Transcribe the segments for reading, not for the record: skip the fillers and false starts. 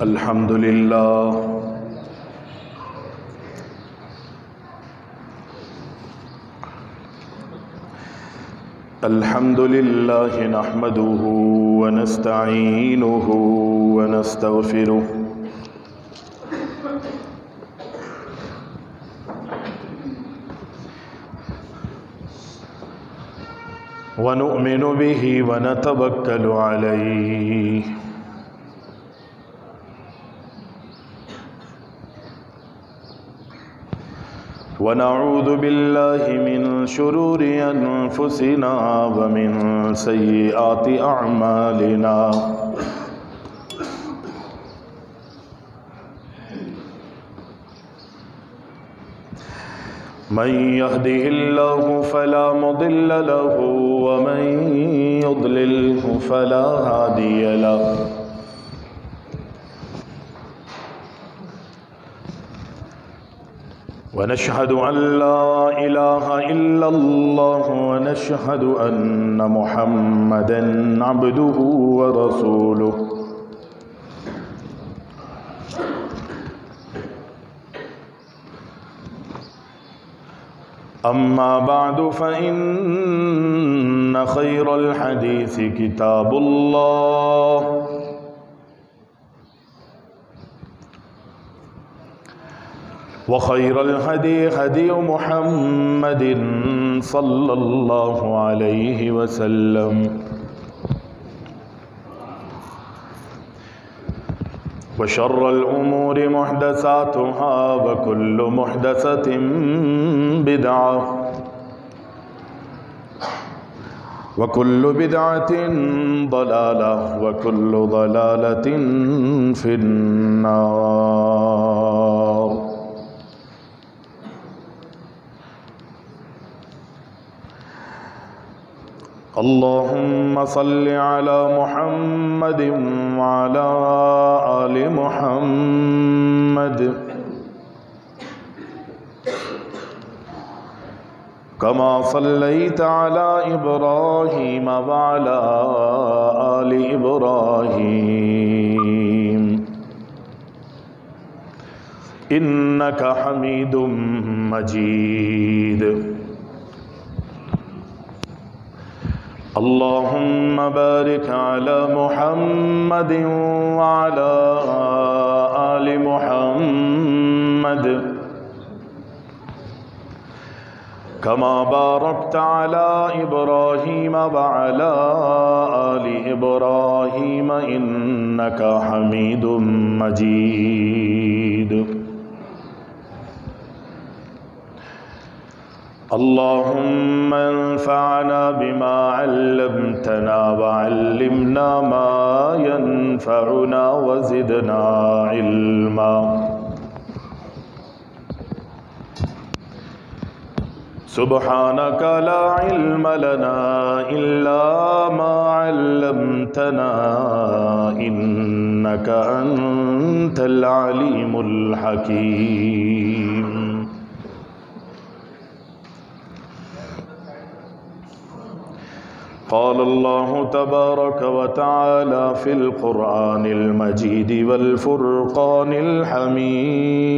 الحمد لله الحمد لله نحمده ونستعينه ونستغفره ونؤمن به ونتوكل عليه ونعوذ بالله من شرور أنفسنا ومن سيئات أعمالنا من يهده الله فلا مضل له ومن يضلله فلا هادي له ونشهد أن لا إله إلا الله ونشهد أن محمدًا عبده ورسوله أما بعد فإن خير الحديث كتاب الله وخير الهدي هدي محمد صلى الله عليه وسلم وشر الأمور محدثاتها وكل محدثة بدعة وكل بدعة ضلالة وكل ضلالة في النار اللهم صل على محمد وعلى آل محمد كما صليت على إبراهيم وعلى آل إبراهيم إنك حميد مجيد اللهم بارك على محمد وعلى آل محمد كما باركت على إبراهيم وعلى آل إبراهيم إنك حميد مجيد اللهم انفعنا بما علمتنا وعلمنا ما ينفعنا وزدنا علما سبحانك لا علم لنا إلا ما علمتنا إنك أنت العليم الحكيم قال الله تبارك وتعالى في القرآن المجيد والفرقان الحميد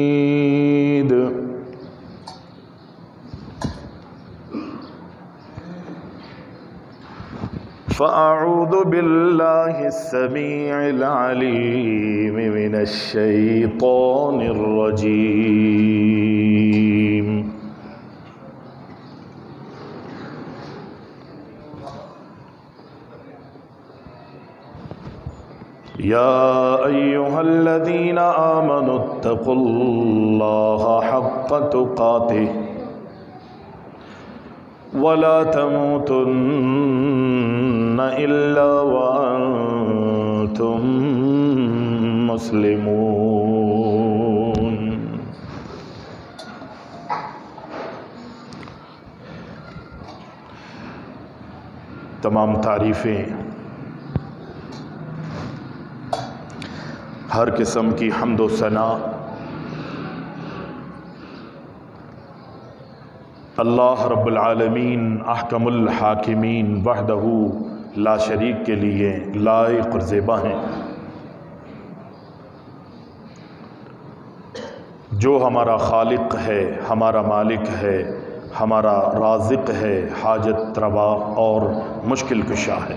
فأعوذ بالله السميع العليم من الشيطان الرجيم يا أيها الذين آمنوا اتقوا الله حق تقاته ولا تموتن إلا وأنتم مسلمون تمام تعریفیں ہر قسم کی حمد و ثنا اللہ رب العالمین احکم الحاکمین وحدہ لا شریک کے لیے لائق اور زیبا ہیں۔ جو ہمارا خالق ہے، ہمارا مالک ہے، ہمارا رازق ہے، حاجت روا اور مشکل کشا ہے۔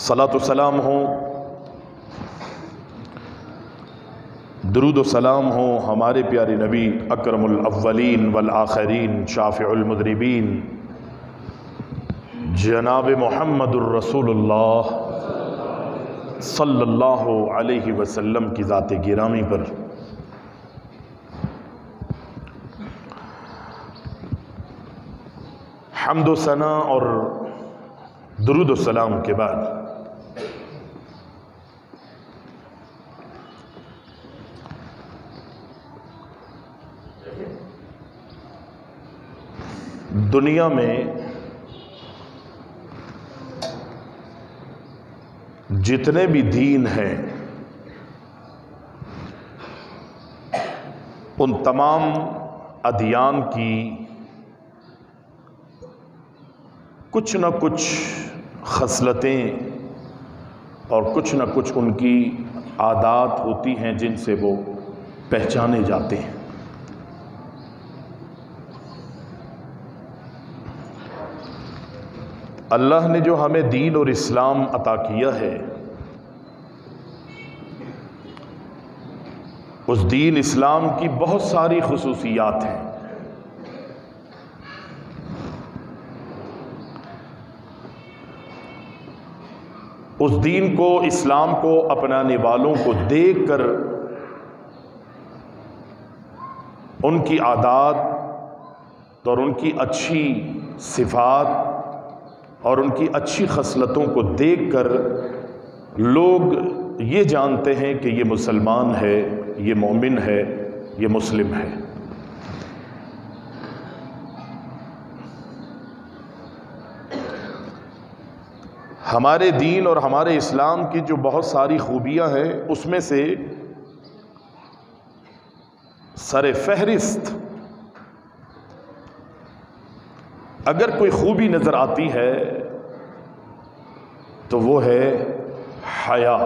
صلاۃ و سلام ہو، درود و سلام ہو ہمارے پیارے نبی اکرم الاولین والآخرین، شافع المذنبین، جناب محمد الرسول اللہ صلی اللہ علیہ وسلم کی ذات گرامی پر۔ حمد و ثنا اور درود و سلام کے بعد دنیا میں جتنے بھی دین ہیں ان تمام ادیان کی کچھ نہ کچھ خصلتیں اور کچھ نہ کچھ ان کی عادات ہوتی ہیں جن سے وہ پہچانے جاتے ہیں۔ اللہ نے جو ہمیں دین اور اسلام عطا کیا ہے، اس دین اسلام کی بہت ساری خصوصیات ہیں۔ اس دین کو، اسلام کو اپنانے والوں کو دیکھ کر ان کی عادات اور ان کی اچھی صفات اور ان کی اچھی خصلتوں کو دیکھ کر لوگ یہ جانتے ہیں کہ یہ مسلمان ہے، یہ مومن ہے، یہ مسلم ہے۔ ہمارے دین اور ہمارے اسلام کی جو بہت ساری خوبیاں ہیں، اس میں سے سر فہرست اگر کوئی خوبی نظر آتی ہے تو وہ ہے حیا،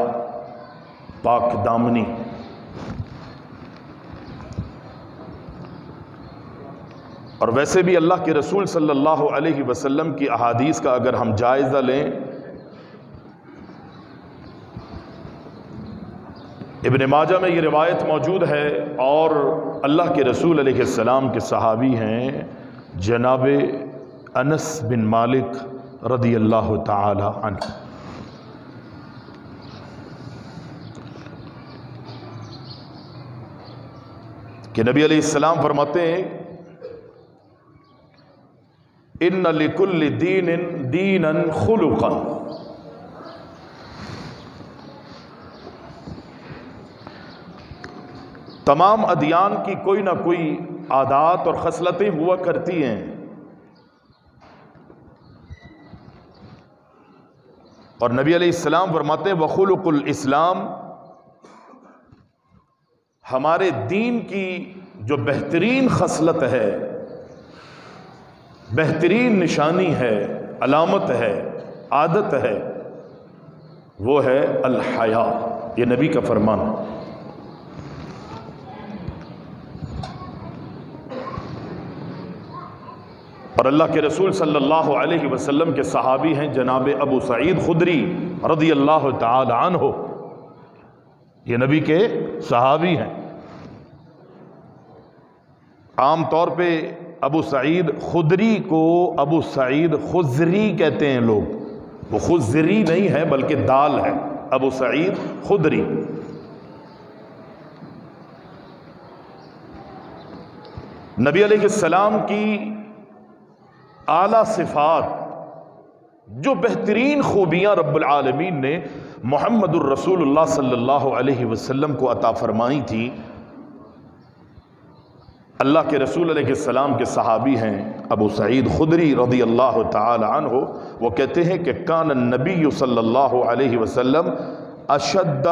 پاک دامنی۔ اور ویسے بھی اللہ کے رسول صلی اللہ علیہ وسلم کی احادیث کا اگر ہم جائزہ لیں، ابن ماجہ میں یہ روایت موجود ہے اور اللہ کے رسول علیہ السلام کے صحابی ہیں جناب انس بن مالک رضی اللہ تعالی عنہ۔ کہ نبی علیہ السلام فرماتے ہیں ان لکل دین دینا خلقا، تمام ادیان کی کوئی نہ کوئی عادات اور خصلتیں ہوا کرتی ہیں، اور نبی علیہ السلام فرماتے ہیں وخلق الاسلام، ہمارے دین کی جو بہترین خصلت ہے، بہترین نشانی ہے، علامت ہے، عادت ہے، وہ ہے الحیا۔ یہ نبی کا فرمان ہے۔ اور اللہ کے رسول صلی اللہ علیہ وسلم کے صحابی ہیں جناب ابو سعید خدری رضی اللہ تعالی عنہ، یہ نبی کے صحابی ہیں۔ عام طور پہ ابو سعید خدری کو ابو سعید خضری کہتے ہیں لوگ، وہ خضری نہیں ہے بلکہ دال ہے، ابو سعید خدری۔ نبی علیہ السلام کی اعلیٰ صفات، جو بہترین خوبیاں رب العالمین نے محمد الرسول اللہ صلی اللہ علیہ وسلم کو عطا فرمائی تھی، اللہ کے رسول علیہ السلام کے صحابی ہیں ابو سعید خدری رضی اللہ تعالی عنہ، وہ کہتے ہیں کہ کان النبی صلی اللہ علیہ وسلم اشد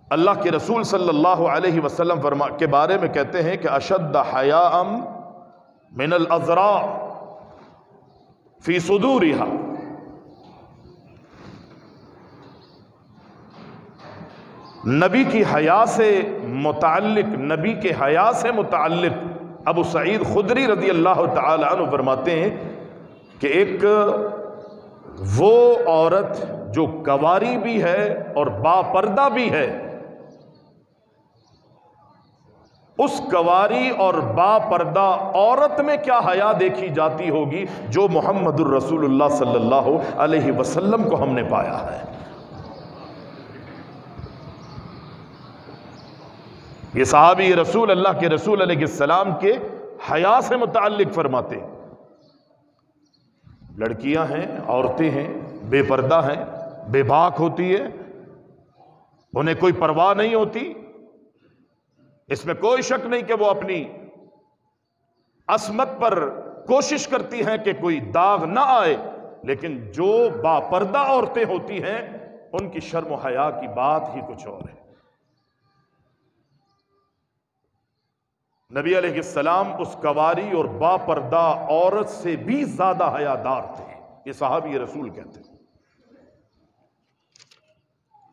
اللہ کے رسول صلی اللہ علیہ وسلم کے بارے میں کہتے ہیں کہ اشد حیاء من الازراع، فی صدورہا، نبی کی حیا سے متعلق، نبی کے حیا سے متعلق ابو سعید خدری رضی اللہ تعالی عنہ فرماتے ہیں کہ ایک وہ عورت جو کواری بھی ہے اور با پردہ بھی ہے، اس کواری اور با پردہ عورت میں کیا حیا دیکھی جاتی ہوگی جو محمد الرسول اللہ صلی اللہ علیہ وسلم کو ہم نے پایا ہے۔ یہ صحابی رسول اللہ کے رسول علیہ السلام کے حیا سے متعلق فرماتے ہیں۔ لڑکیاں ہیں، عورتیں ہیں، بے پردہ ہیں، بے باک ہوتی ہے، انہیں کوئی پرواہ نہیں ہوتی، اس میں کوئی شک نہیں کہ وہ اپنی عصمت پر کوشش کرتی ہیں کہ کوئی داغ نہ آئے، لیکن جو با پردہ عورتیں ہوتی ہیں ان کی شرم و حیا کی بات ہی کچھ اور ہے۔ نبی علیہ السلام اس کواری اور با پردہ عورت سے بھی زیادہ حیادار تھے، یہ صحابی رسول کہتے ہیں۔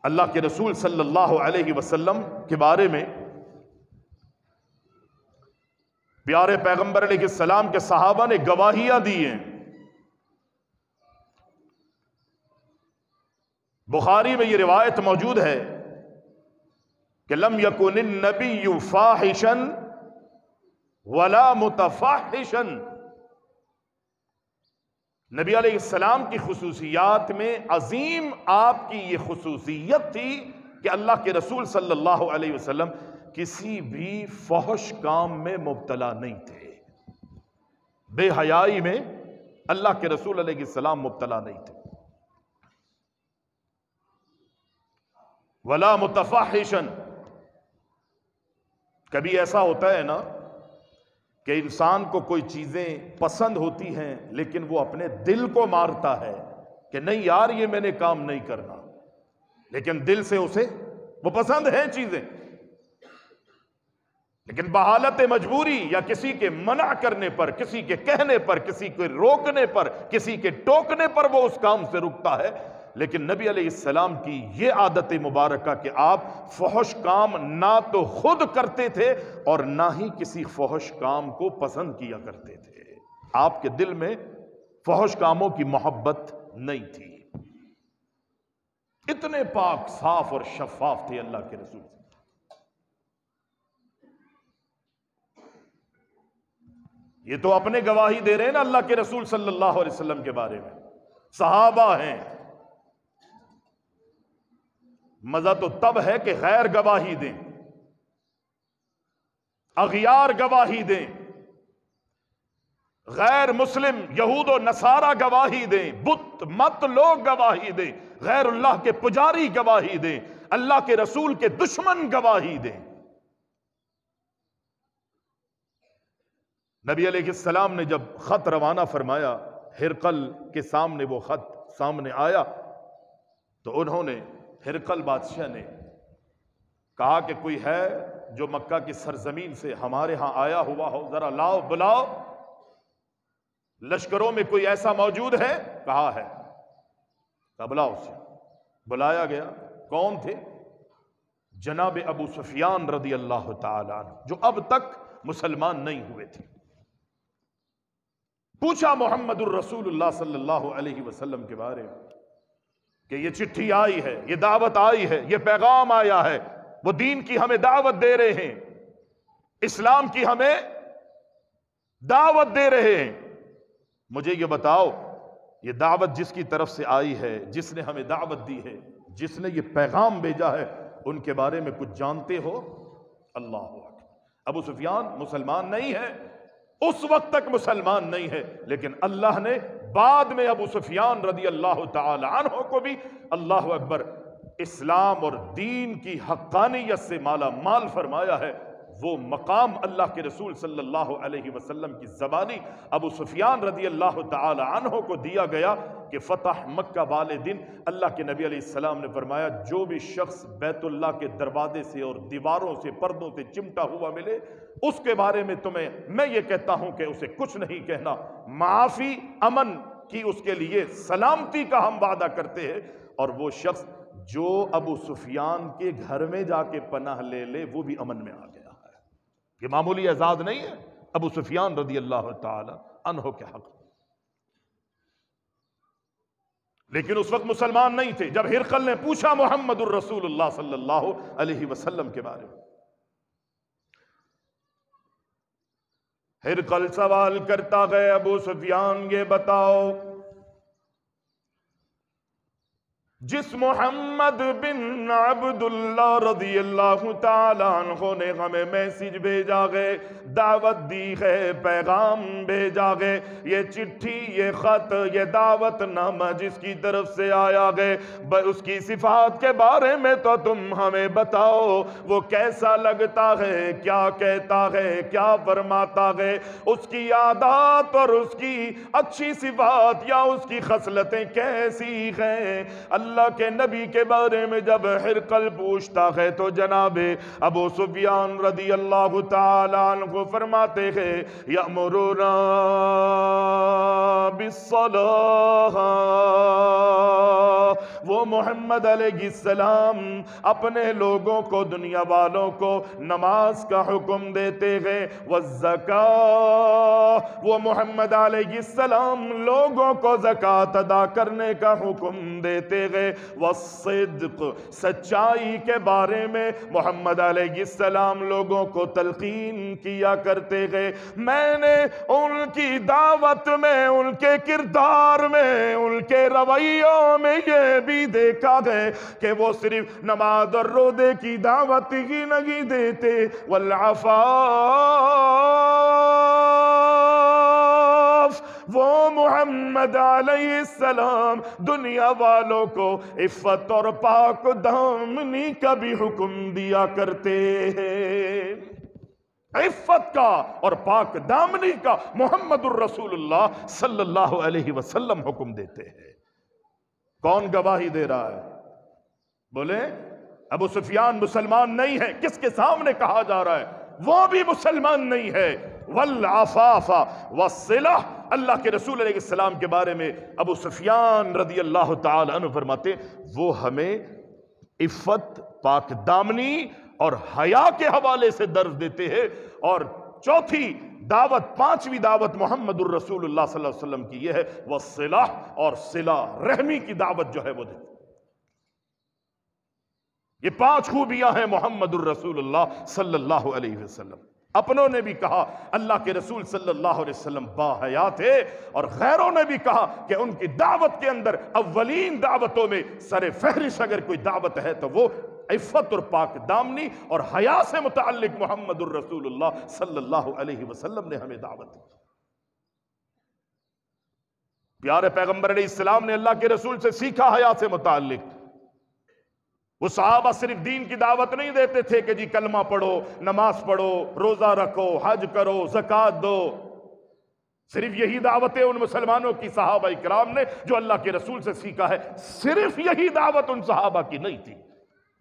اللہ کے رسول صلی اللہ علیہ وسلم کے بارے میں پیارے پیغمبر علیہ السلام کے صحابہ نے گواہیاں دی ہیں۔ بخاری میں یہ روایت موجود ہے کہ لم یکن النبی فاحشا ولا متفحشا، نبی علیہ السلام کی خصوصیات میں عظیم آپ کی یہ خصوصیت تھی کہ اللہ کے رسول صلی اللہ علیہ وسلم کسی بھی فحش کام میں مبتلا نہیں تھے، بے حیائی میں اللہ کے رسول علیہ السلام مبتلا نہیں تھے۔ ولا متفحشا، کبھی ایسا ہوتا ہے نا کہ انسان کو کوئی چیزیں پسند ہوتی ہیں لیکن وہ اپنے دل کو مارتا ہے کہ نہیں یار یہ میں نے کام نہیں کرنا، لیکن دل سے اسے وہ پسند ہیں چیزیں، لیکن بحالت مجبوری یا کسی کے منع کرنے پر، کسی کے کہنے پر، کسی کے روکنے پر، کسی کے ٹوکنے پر وہ اس کام سے رکتا ہے۔ لیکن نبی علیہ السلام کی یہ عادت مبارکہ کہ آپ فحش کام نہ تو خود کرتے تھے اور نہ ہی کسی فحش کام کو پسند کیا کرتے تھے، آپ کے دل میں فحش کاموں کی محبت نہیں تھی، اتنے پاک صاف اور شفاف تھے اللہ کے رسول۔ یہ تو اپنے گواہی دے رہے ہیں نا اللہ کے رسول صلی اللہ علیہ وسلم کے بارے میں، صحابہ ہیں، مزہ تو تب ہے کہ غیر گواہی دیں، اغیار گواہی دیں، غیر مسلم یہود و نصارہ گواہی دیں، بت مت لوگ گواہی دیں، غیر اللہ کے پجاری گواہی دیں، اللہ کے رسول کے دشمن گواہی دیں۔ نبی علیہ السلام نے جب خط روانہ فرمایا، ہرقل کے سامنے وہ خط سامنے آیا تو انہوں نے، ہرقل بادشاہ نے کہا کہ کوئی ہے جو مکہ کی سرزمین سے ہمارے ہاں آیا ہوا ہو، ذرا لاؤ بلاؤ، لشکروں میں کوئی ایسا موجود ہے؟ کہا ہے، کہا بلاؤ اسے۔ بلایا گیا، کون تھے؟ جناب ابو سفیان رضی اللہ تعالی عنہ، جو اب تک مسلمان نہیں ہوئے تھے۔ پوچھا محمد الرسول اللہ صلی اللہ علیہ وسلم کے بارے میں کہ یہ چٹھی آئی ہے، یہ دعوت آئی ہے، یہ پیغام آیا ہے، وہ دین کی ہمیں دعوت دے رہے ہیں، اسلام کی ہمیں دعوت دے رہے ہیں، مجھے یہ بتاؤ یہ دعوت جس کی طرف سے آئی ہے، جس نے ہمیں دعوت دی ہے، جس نے یہ پیغام بھیجا ہے، ان کے بارے میں کچھ جانتے ہو؟ اللہ اکبر۔ ابو سفیان مسلمان نہیں ہے، اس وقت تک مسلمان نہیں ہے، لیکن اللہ نے بعد میں ابو سفیان رضی اللہ تعالی عنہ کو بھی اللہ اکبر اسلام اور دین کی حقانیت سے مالا مال فرمایا ہے۔ وہ مقام اللہ کے رسول صلی اللہ علیہ وسلم کی زبانی ابو سفیان رضی اللہ تعالی عنہ کو دیا گیا کہ فتح مکہ والے دن اللہ کے نبی علیہ السلام نے فرمایا جو بھی شخص بیت اللہ کے دروازے سے اور دیواروں سے پردوں سے چمٹا ہوا ملے اس کے بارے میں تمہیں میں یہ کہتا ہوں کہ اسے کچھ نہیں کہنا، معافی، امن کی اس کے لیے سلامتی کا ہم وعدہ کرتے ہیں، اور وہ شخص جو ابو سفیان کے گھر میں جا کے پناہ لے لے وہ بھی امن میں آ گیا ہے۔ یہ معمولی اعزاز نہیں ہے ابو سفیان رضی اللہ تعالی عنہ کے حق۔ لیکن اس وقت مسلمان نہیں تھے۔ جب ہرقل نے پوچھا محمد الرسول اللہ صلی اللہ علیہ وسلم کے بارے میں، ہرقل سوال کرتا گئے، ابو سفیان یہ بتاؤ، جس محمد بن عبداللہ رضی اللہ تعالیٰ عنہ نے ہمیں میسج بھیجا گئے، دعوت دی ہے، پیغام بھیجا گئے، یہ چٹھی، یہ خط، یہ دعوت نامہ جس کی طرف سے آیا گئے، اس کی صفات کے بارے میں تو تم ہمیں بتاؤ، وہ کیسا لگتا ہے، کیا کہتا ہے، کیا فرماتا ہے، اس کی عادات اور اس کی اچھی صفات یا اس کی خصلتیں کیسی ہیں۔ اللہ کے نبی کے بارے میں جب ہرقل پوچھتا ہے تو جناب ابو سفیان رضی اللہ تعالی عنہ فرماتے ہیں، یأمرون بالصلاۃ، وہ محمد علیہ السلام اپنے لوگوں کو، دنیا والوں کو نماز کا حکم دیتے ہیں، والزکاۃ، وہ محمد علیہ السلام لوگوں کو زکوٰۃ ادا کرنے کا حکم دیتے ہیں، والصدق، سچائی کے بارے میں محمد علیہ السلام لوگوں کو تلقین کیا کرتے گئے۔ میں نے ان کی دعوت میں، ان کے کردار میں، ان کے رویوں میں یہ بھی دیکھا ہے کہ وہ صرف نماز اور روزے کی دعوت ہی نہیں دیتے، والعفاف، وہ محمد علیہ السلام دنیا والوں کو عفت اور پاک دامنی کا بھی حکم دیا کرتے ہیں۔ عفت کا اور پاک دامنی کا محمد الرسول اللہ صلی اللہ علیہ وسلم حکم دیتے ہیں۔ کون گواہی دے رہا ہے؟ بولے ابو سفیان مسلمان نہیں ہے، کس کے سامنے کہا جا رہا ہے؟ وہ بھی مسلمان نہیں ہے۔ والعفاف والصلح، اللہ کے رسول علیہ السلام کے بارے میں ابو سفیان رضی اللہ تعالی عنہ فرماتے وہ ہمیں عفت، پاک دامنی اور حیا کے حوالے سے درس دیتے ہیں، اور چوتھی دعوت، پانچویں دعوت محمد الرسول اللہ صلی اللہ علیہ وسلم کی یہ ہے، والصلح، اور صلہ رحمی کی دعوت جو ہے وہ دیتے۔ یہ 5 خوبیاں ہیں محمد الرسول اللہ صلی اللہ علیہ وسلم۔ اپنوں نے بھی کہا اللہ کے رسول صلی اللہ علیہ وسلم با حیا تھے، اور غیروں نے بھی کہا کہ ان کی دعوت کے اندر اولین دعوتوں میں سر فہرست اگر کوئی دعوت ہے تو وہ عفت اور پاک دامنی اور حیا سے متعلق محمد الرسول اللہ صلی اللہ علیہ وسلم نے ہمیں دعوت دی۔ پیارے پیغمبر علیہ السلام نے اللہ کے رسول سے سیکھا حیا سے متعلق۔ وہ صحابہ صرف دین کی دعوت نہیں دیتے تھے کہ جی کلمہ پڑھو، نماز پڑھو، روزہ رکھو، حج کرو، زکوٰۃ دو، صرف یہی دعوتیں ان مسلمانوں کی صحابہ کرام نے جو اللہ کے رسول سے سیکھا ہے، صرف یہی دعوت ان صحابہ کی نہیں تھی۔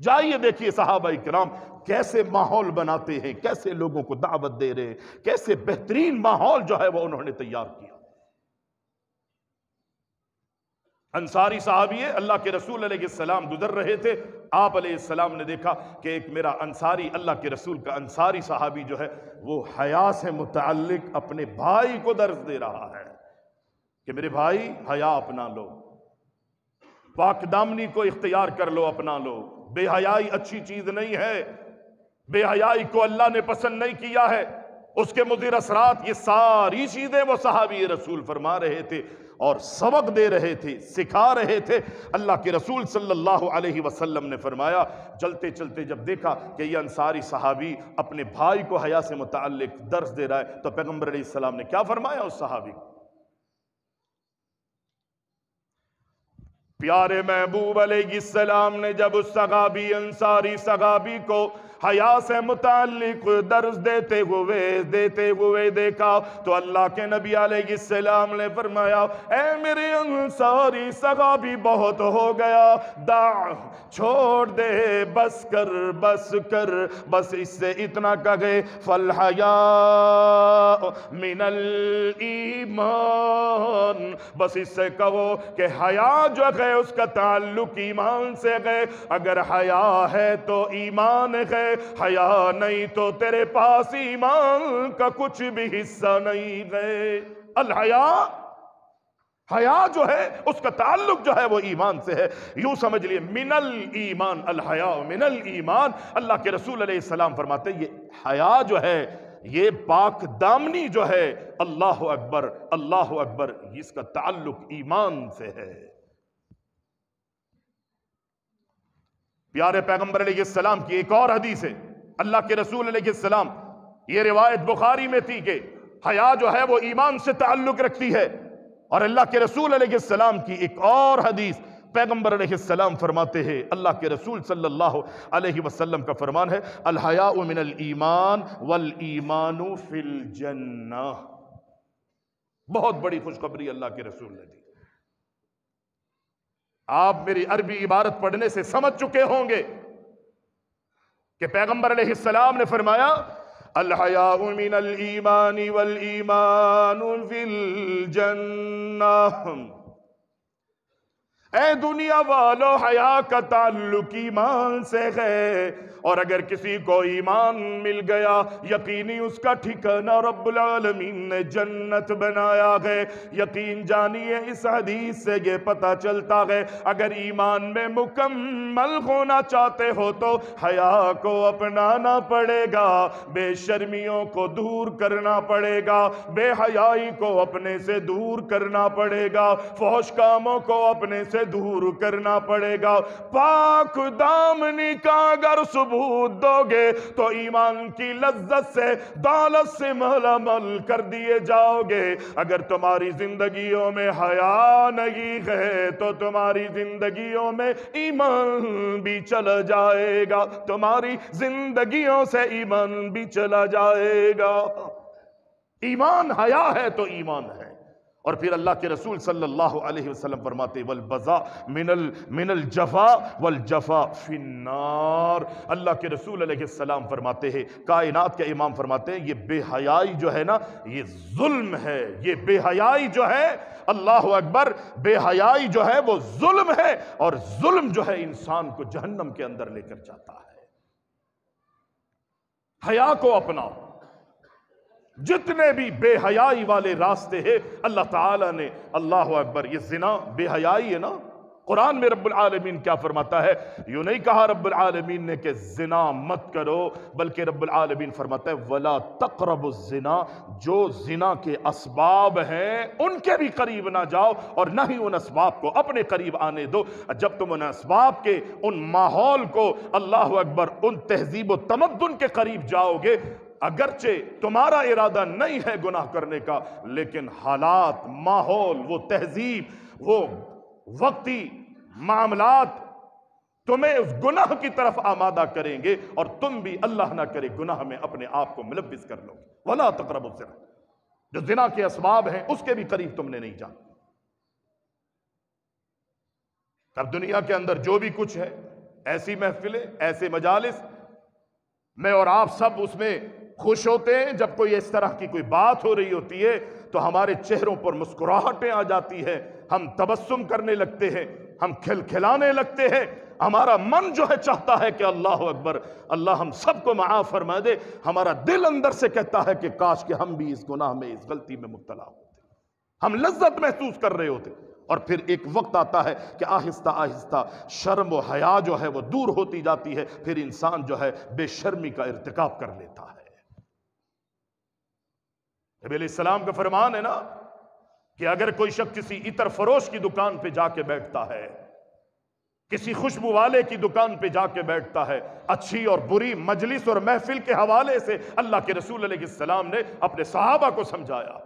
جائیے دیکھیے صحابہ کرام کیسے ماحول بناتے ہیں، کیسے لوگوں کو دعوت دے رہے ہیں، کیسے بہترین ماحول جو ہے وہ انہوں نے تیار کیا۔ انصاری صحابی ہے، اللہ کے رسول علیہ السلام گزر رہے تھے، آپ علیہ السلام نے دیکھا کہ ایک میرا انصاری، اللہ کے رسول کا انصاری صحابی جو ہے وہ حیا سے متعلق اپنے بھائی کو درس دے رہا ہے کہ میرے بھائی حیا اپنا لو، پاک دامنی کو اختیار کر لو، اپنا لو، بے حیائی اچھی چیز نہیں ہے، بے حیائی کو اللہ نے پسند نہیں کیا ہے، اس کے مضر اثرات، یہ ساری چیزیں وہ صحابی رسول فرما رہے تھے اور سبق دے رہے تھے، سکھا رہے تھے۔ اللہ کے رسول صلی اللہ علیہ وسلم نے فرمایا، چلتے چلتے جب دیکھا کہ یہ انصاری صحابی اپنے بھائی کو حیا سے متعلق درس دے رہا ہے تو پیغمبر علیہ السلام نے کیا فرمایا اس صحابی کو؟ پیارے محبوب علیہ السلام نے جب اس صحابی انصاری صحابی کو حیا سے متعلق درس دیتے ہوئے دیکھا تو اللہ کے نبی علیہ السلام نے فرمایا اے میرے انصاری صحابی بہت ہو گیا، چھوڑ دے، بس کر، بس اس سے اتنا کہے فالحیاء من الایمان، بس اس سے کہو کہ حیا جو ہے اس کا تعلق ایمان سے ہے، اگر حیا ہے تو ایمان ہے، حیا نہیں تو تیرے پاس ایمان کا کچھ بھی حصہ نہیں ہے۔ حیا جو ہے اس کا تعلق جو ہے وہ ایمان سے ہے۔ یوں سمجھ لیے من الایمان، الحیاء من الایمان۔ اللہ کے رسول علیہ السلام فرماتے ہیں یہ حیا جو ہے، یہ پاک دامنی جو ہے، اللہ اکبر اللہ اکبر، اس کا تعلق ایمان سے ہے۔ پیارے پیغمبر علیہ السلام کی ایک اور حدیث ہے، اللہ کے رسول علیہ السلام، یہ روایت بخاری میں تھی کہ حیا جو ہے وہ ایمان سے تعلق رکھتی ہے، اور اللہ کے رسول علیہ السلام کی ایک اور حدیث پیغمبر علیہ السلام فرماتے ہیں، اللہ کے رسول صلی اللہ علیہ وسلم کا فرمان ہے الحیاء من الایمان والایمان فی الجنہ۔ بہت بڑی خوشخبری اللہ کے رسول نے دی۔ آپ میری عربی عبارت پڑھنے سے سمجھ چکے ہوں گے کہ پیغمبر علیہ السلام نے فرمایا الحیاء من الایمان والایمان فی الجنہ۔ اے دنیا والو، حیا کا تعلق ایمان سے ہے، اور اگر کسی کو ایمان مل گیا یقینی اس کا ٹھکانہ رب العالمین نے جنت بنایا ہے۔ یقین جانیے اس حدیث سے یہ پتہ چلتا ہے اگر ایمان میں مکمل ہونا چاہتے ہو تو حیا کو اپنانا پڑے گا، بے شرمیوں کو دور کرنا پڑے گا، بے حیائی کو اپنے سے دور کرنا پڑے گا، فحش کاموں کو اپنے سے دور کرنا پڑے گا۔ پاک دامنی کا اگر ثبوت دو گے تو ایمان کی لذت سے، دولت سے مالا مال کر دیے جاؤ گے۔ اگر تمہاری زندگیوں میں حیا نہیں ہے تو تمہاری زندگیوں میں ایمان بھی چلا جائے گا، تمہاری زندگیوں سے ایمان بھی چلا جائے گا۔ ایمان حیا ہے تو ایمان ہے۔ اور پھر اللہ کے رسول صلی اللہ علیہ وسلم فرماتے والبذاء من الجفا والجفا فی النار۔ اللہ کے رسول علیہ السلام فرماتے ہیں، کائنات کے امام فرماتے ہیں، یہ بے حیائی جو ہے نا یہ ظلم ہے، یہ بے حیائی جو ہے، اللہ اکبر، بے حیائی جو ہے وہ ظلم ہے، اور ظلم جو ہے انسان کو جہنم کے اندر لے کر جاتا ہے۔ حیا کو اپناؤ۔ جتنے بھی بے حیائی والے راستے ہیں اللہ تعالیٰ نے، اللہ اکبر، یہ زنا بے حیائی ہے نا۔ قرآن میں رب العالمین کیا فرماتا ہے؟ یوں نہیں کہا رب العالمین نے کہ زنا مت کرو، بلکہ رب العالمین فرماتا ہے وَلَا تَقْرَبُوا الزِّنَا، جو زنا کے اسباب ہیں ان کے بھی قریب نہ جاؤ، اور نہ ہی ان اسباب کو اپنے قریب آنے دو۔ جب تم ان اسباب کے، ان ماحول کو، اللہ اکبر، ان تہذیب و تمدن کے قریب جاؤ گے، اگرچہ تمہارا ارادہ نہیں ہے گناہ کرنے کا، لیکن حالات، ماحول، وہ تہذیب، وہ وقتی معاملات تمہیں اس گناہ کی طرف آمادہ کریں گے، اور تم بھی اللہ نہ کرے گناہ میں اپنے آپ کو ملوث کر لو گے۔ وَلَا تَقْرَبُوا الزِّنَا، جو زنا کے اسباب ہیں اس کے بھی قریب تم نے نہیں جانا۔ اب دنیا کے اندر جو بھی کچھ ہے، ایسی محفلیں، ایسے مجالس، میں اور آپ سب اس میں خوش ہوتے ہیں جب کوئی اس طرح کی کوئی بات ہو رہی ہوتی ہے تو ہمارے چہروں پر مسکراہٹیں آ جاتی ہیں، ہم تبسم کرنے لگتے ہیں، ہم کھلکھلانے لگتے ہیں، ہمارا من جو ہے چاہتا ہے کہ اللہ اکبر، اللہ ہم سب کو معاف فرما دے۔ ہمارا دل اندر سے کہتا ہے کہ کاش کہ ہم بھی اس گناہ میں، اس غلطی میں مبتلا ہوتے، ہم لذت محسوس کر رہے ہوتے۔ اور پھر ایک وقت آتا ہے کہ آہستہ آہستہ شرم و حیا جو ہے وہ دور ہوتی جاتی ہے، پھر انسان جو ہے بے شرمی کا ارتکاب کر لیتا ہے۔ نبی علیہ السلام کا فرمان ہے نا کہ اگر کوئی شخص کسی عطر فروش کی دکان پہ جا کے بیٹھتا ہے، کسی خوشبو والے کی دکان پہ جا کے بیٹھتا ہے، اچھی اور بری مجلس اور محفل کے حوالے سے اللہ کے رسول علیہ السلام نے اپنے صحابہ کو سمجھایا،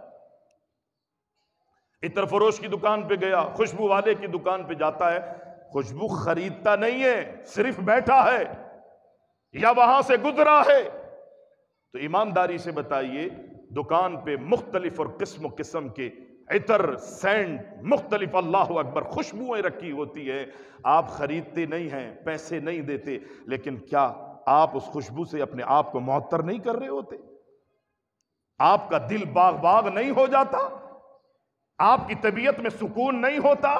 عطر فروش کی دکان پہ گیا، خوشبو والے کی دکان پہ جاتا ہے، خوشبو خریدتا نہیں ہے، صرف بیٹھا ہے یا وہاں سے گزرا ہے، تو ایمانداری سے بتائیے دکان پہ مختلف اور قسم کے عطر، سینٹ، مختلف اللہ اکبر خوشبوئیں رکھی ہوتی ہے، آپ خریدتے نہیں ہیں، پیسے نہیں دیتے، لیکن کیا آپ اس خوشبو سے اپنے آپ کو معطر نہیں کر رہے ہوتے؟ آپ کا دل باغ باغ نہیں ہو جاتا؟ آپ کی طبیعت میں سکون نہیں ہوتا؟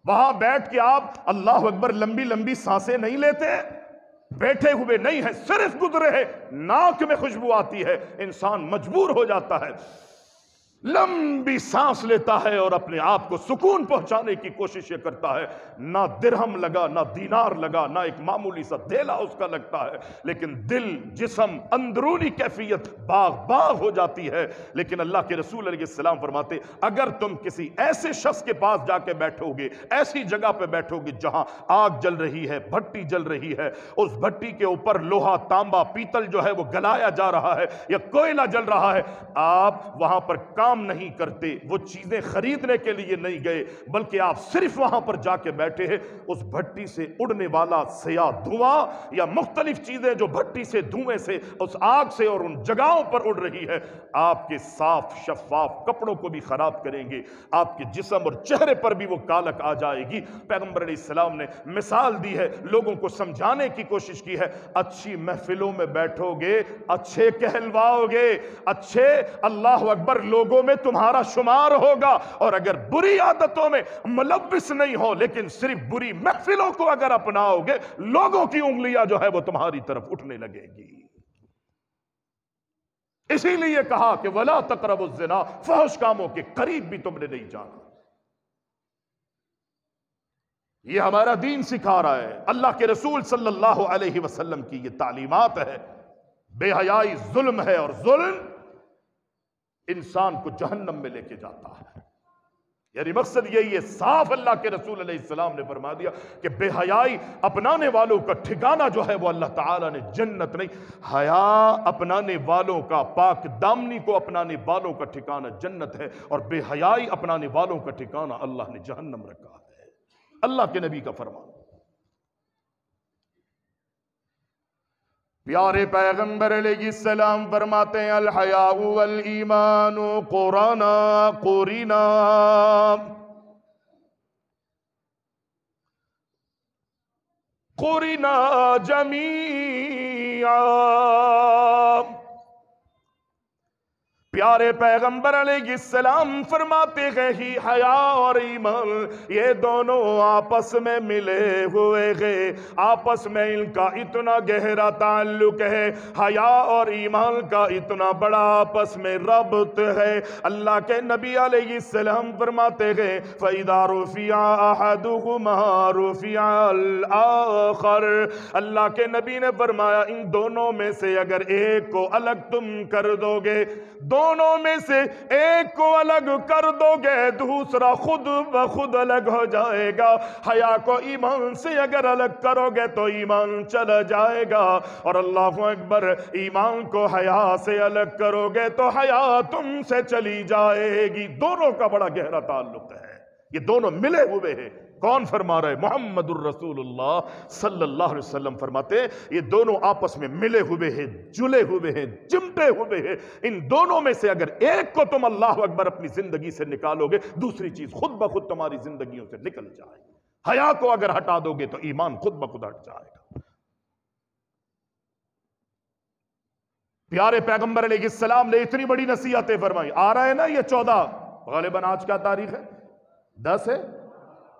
وہاں بیٹھ کے آپ اللہ اکبر لمبی لمبی سانسیں نہیں لیتے؟ بیٹھے ہوئے نہیں ہیں، صرف گزرے ہیں، ناک میں خوشبو آتی ہے، انسان مجبور ہو جاتا ہے، لمبی سانس لیتا ہے اور اپنے آپ کو سکون پہنچانے کی کوشش یہ کرتا ہے، نہ درہم لگا، نہ دینار لگا، نہ ایک معمولی سا دھیلا اس کا لگتا ہے، لیکن دل، جسم، اندرونی کیفیت باغ باغ ہو جاتی ہے۔ لیکن اللہ کے رسول علیہ السلام فرماتے اگر تم کسی ایسے شخص کے پاس جا کے بیٹھو گے، ایسی جگہ پہ بیٹھو گے جہاں آگ جل رہی ہے، بھٹی جل رہی ہے، اس بھٹی کے اوپر لوہا، تانبا، پیتل جو ہے وہ گلایا جا رہا ہے یا کوئلہ جل رہا ہے، آپ وہاں پر کام نہیں کرتے، وہ چیزیں خریدنے کے لیے نہیں گئے، بلکہ آپ صرف وہاں پر جا کے بیٹھے ہیں، اس بھٹی سے اڑنے والا سیاہ دھواں یا مختلف چیزیں جو بھٹی سے، دھوئیں سے، اس آگ سے اور ان جگہوں پر اڑ رہی ہے، آپ کے صاف شفاف کپڑوں کو بھی خراب کریں گے، آپ کے جسم اور چہرے پر بھی وہ کالک آ جائے گی۔ پیغمبر علیہ السلام نے مثال دی ہے، لوگوں کو سمجھانے کی کوشش کی ہے، اچھی محفلوں میں بیٹھو گے، اچھے کہلواؤ گے، اچھے اللہ اکبر لوگوں میں تمہارا شمار ہوگا، اور اگر بری عادتوں میں ملوث نہیں ہو لیکن صرف بری محفلوں کو اگر اپناؤ گے، لوگوں کی انگلیاں جو ہے وہ تمہاری طرف اٹھنے لگے گی۔ اسی لیے کہا کہ وَلَا تَقْرَبُوا الزِّنَا، فحش کاموں کے قریب بھی تم نے نہیں جانا۔ یہ ہمارا دین سکھا رہا ہے، اللہ کے رسول صلی اللہ علیہ وسلم کی یہ تعلیمات ہے۔ بے حیائی ظلم ہے، اور ظلم انسان کو جہنم میں لے کے جاتا ہے۔ یعنی مقصد یہی ہے، صاف اللہ کے رسول علیہ السلام نے فرما دیا کہ بے حیائی اپنانے والوں کا ٹھکانہ جو ہے وہ اللہ تعالیٰ نے جنت نہیں، حیا اپنانے والوں کا، پاک دامنی کو اپنانے والوں کا ٹھکانہ جنت ہے، اور بے حیائی اپنانے والوں کا ٹھکانہ اللہ نے جہنم رکھا ہے۔ اللہ کے نبی کا فرمان۔ پیارے پیغمبر علیہ السلام فرماتے ہیں الحیاء والایمان قرانا قرینا، قرینا جمیعا۔ پیارے پیغمبر علیہ السلام فرماتے ہیں ہی حیا اور ایمان یہ دونوں آپس میں ملے ہوئے ہیں، آپس میں ان کا اتنا گہرا تعلق ہے، حیا اور ایمان کا اتنا بڑا آپس میں ربط ہے۔ اللہ کے نبی علیہ السلام فرماتے ہیں فَإِذَا رُفِعَ أَحَدُهُمَا رُفِعَ الْآخَرُ، اللہ کے نبی نے فرمایا ان دونوں میں سے اگر ایک کو الگ تم کر دو گے، دونوں میں سے ایک کو الگ کر دو گے، دوسرا خود بخود الگ ہو جائے گا۔ حیا کو ایمان سے اگر الگ کرو گے تو ایمان چلا جائے گا، اور اللہ اکبر ایمان کو حیا سے الگ کرو گے تو حیا تم سے چلی جائے گی۔ دونوں کا بڑا گہرا تعلق ہے، یہ دونوں ملے ہوئے ہیں۔ کون فرما رہے؟ محمد الرسول اللہ صلی اللہ علیہ وسلم فرماتے ہیں یہ دونوں آپس میں ملے ہوئے ہیں، جلے ہوئے ہیں، چمٹے ہوئے ہیں۔ ان دونوں میں سے اگر ایک کو تم اللہ اکبر اپنی زندگی سے نکالو گے، دوسری چیز خود بخود تمہاری زندگیوں سے نکل جائے گی۔ حیا کو اگر ہٹا دو گے تو ایمان خود بخود ہٹ جائے گا۔ پیارے پیغمبر علیہ السلام نے اتنی بڑی نصیحتیں فرمائی۔ آ رہا ہے نا یہ 14، غالباً آج کیا تاریخ ہے؟ 10 ہے،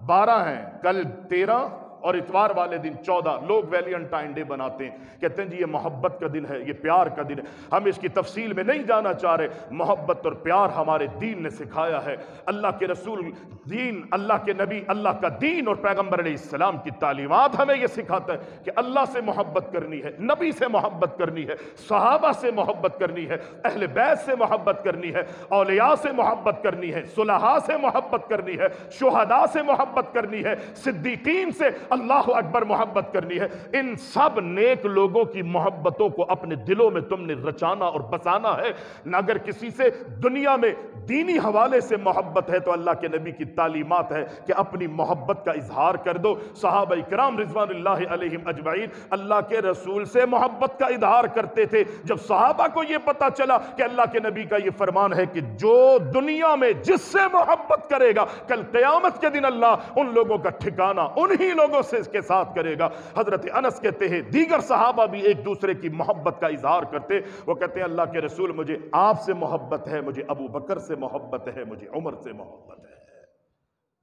12 ہیں، کل 13 اور اتوار والے دن 14۔ لوگ ویلنٹائن ڈے بناتے ہیں، کہتے ہیں جی یہ محبت کا دن ہے، یہ پیار کا دن ہے۔ ہم اس کی تفصیل میں نہیں جانا چاہ رہے، محبت اور پیار ہمارے دین نے سکھایا ہے۔ اللہ کے رسول دین، اللہ کے نبی، اللہ کا دین اور پیغمبر علیہ السلام کی تعلیمات ہمیں یہ سکھاتا ہے کہ اللہ سے محبت کرنی ہے، نبی سے محبت کرنی ہے، صحابہ سے محبت کرنی ہے، اہل بیت سے محبت کرنی ہے، اولیاء سے محبت کرنی ہے، صلحاء سے محبت کرنی ہے، شہداء سے محبت کرنی ہے، صدیقین سے، اللہ اکبر محبت کرنی ہے، ان سب نیک لوگوں کی محبتوں کو اپنے دلوں میں تم نے رچانا اور بسانا ہے نہ۔ اگر کسی سے دنیا میں دینی حوالے سے محبت ہے تو اللہ کے نبی کی تعلیمات ہے کہ اپنی محبت کا اظہار کر دو۔ صحابہ کرام رضوان اللہ علیہم اجمعین اللہ کے رسول سے محبت کا اظہار کرتے تھے۔ جب صحابہ کو یہ پتا چلا کہ اللہ کے نبی کا یہ فرمان ہے کہ جو دنیا میں جس سے محبت کرے گا کل قیامت کے دن اللہ ان لوگوں کا ٹھکانہ انہی لوگوں سے اس کے ساتھ کرے گا۔ حضرت انس کہتے ہیں دیگر صحابہ بھی ایک دوسرے کی محبت کا اظہار کرتے، وہ کہتے ہیں اللہ کے رسول مجھے آپ سے محبت ہے، مجھے ابو بکر سے محبت ہے، مجھے عمر سے محبت ہے۔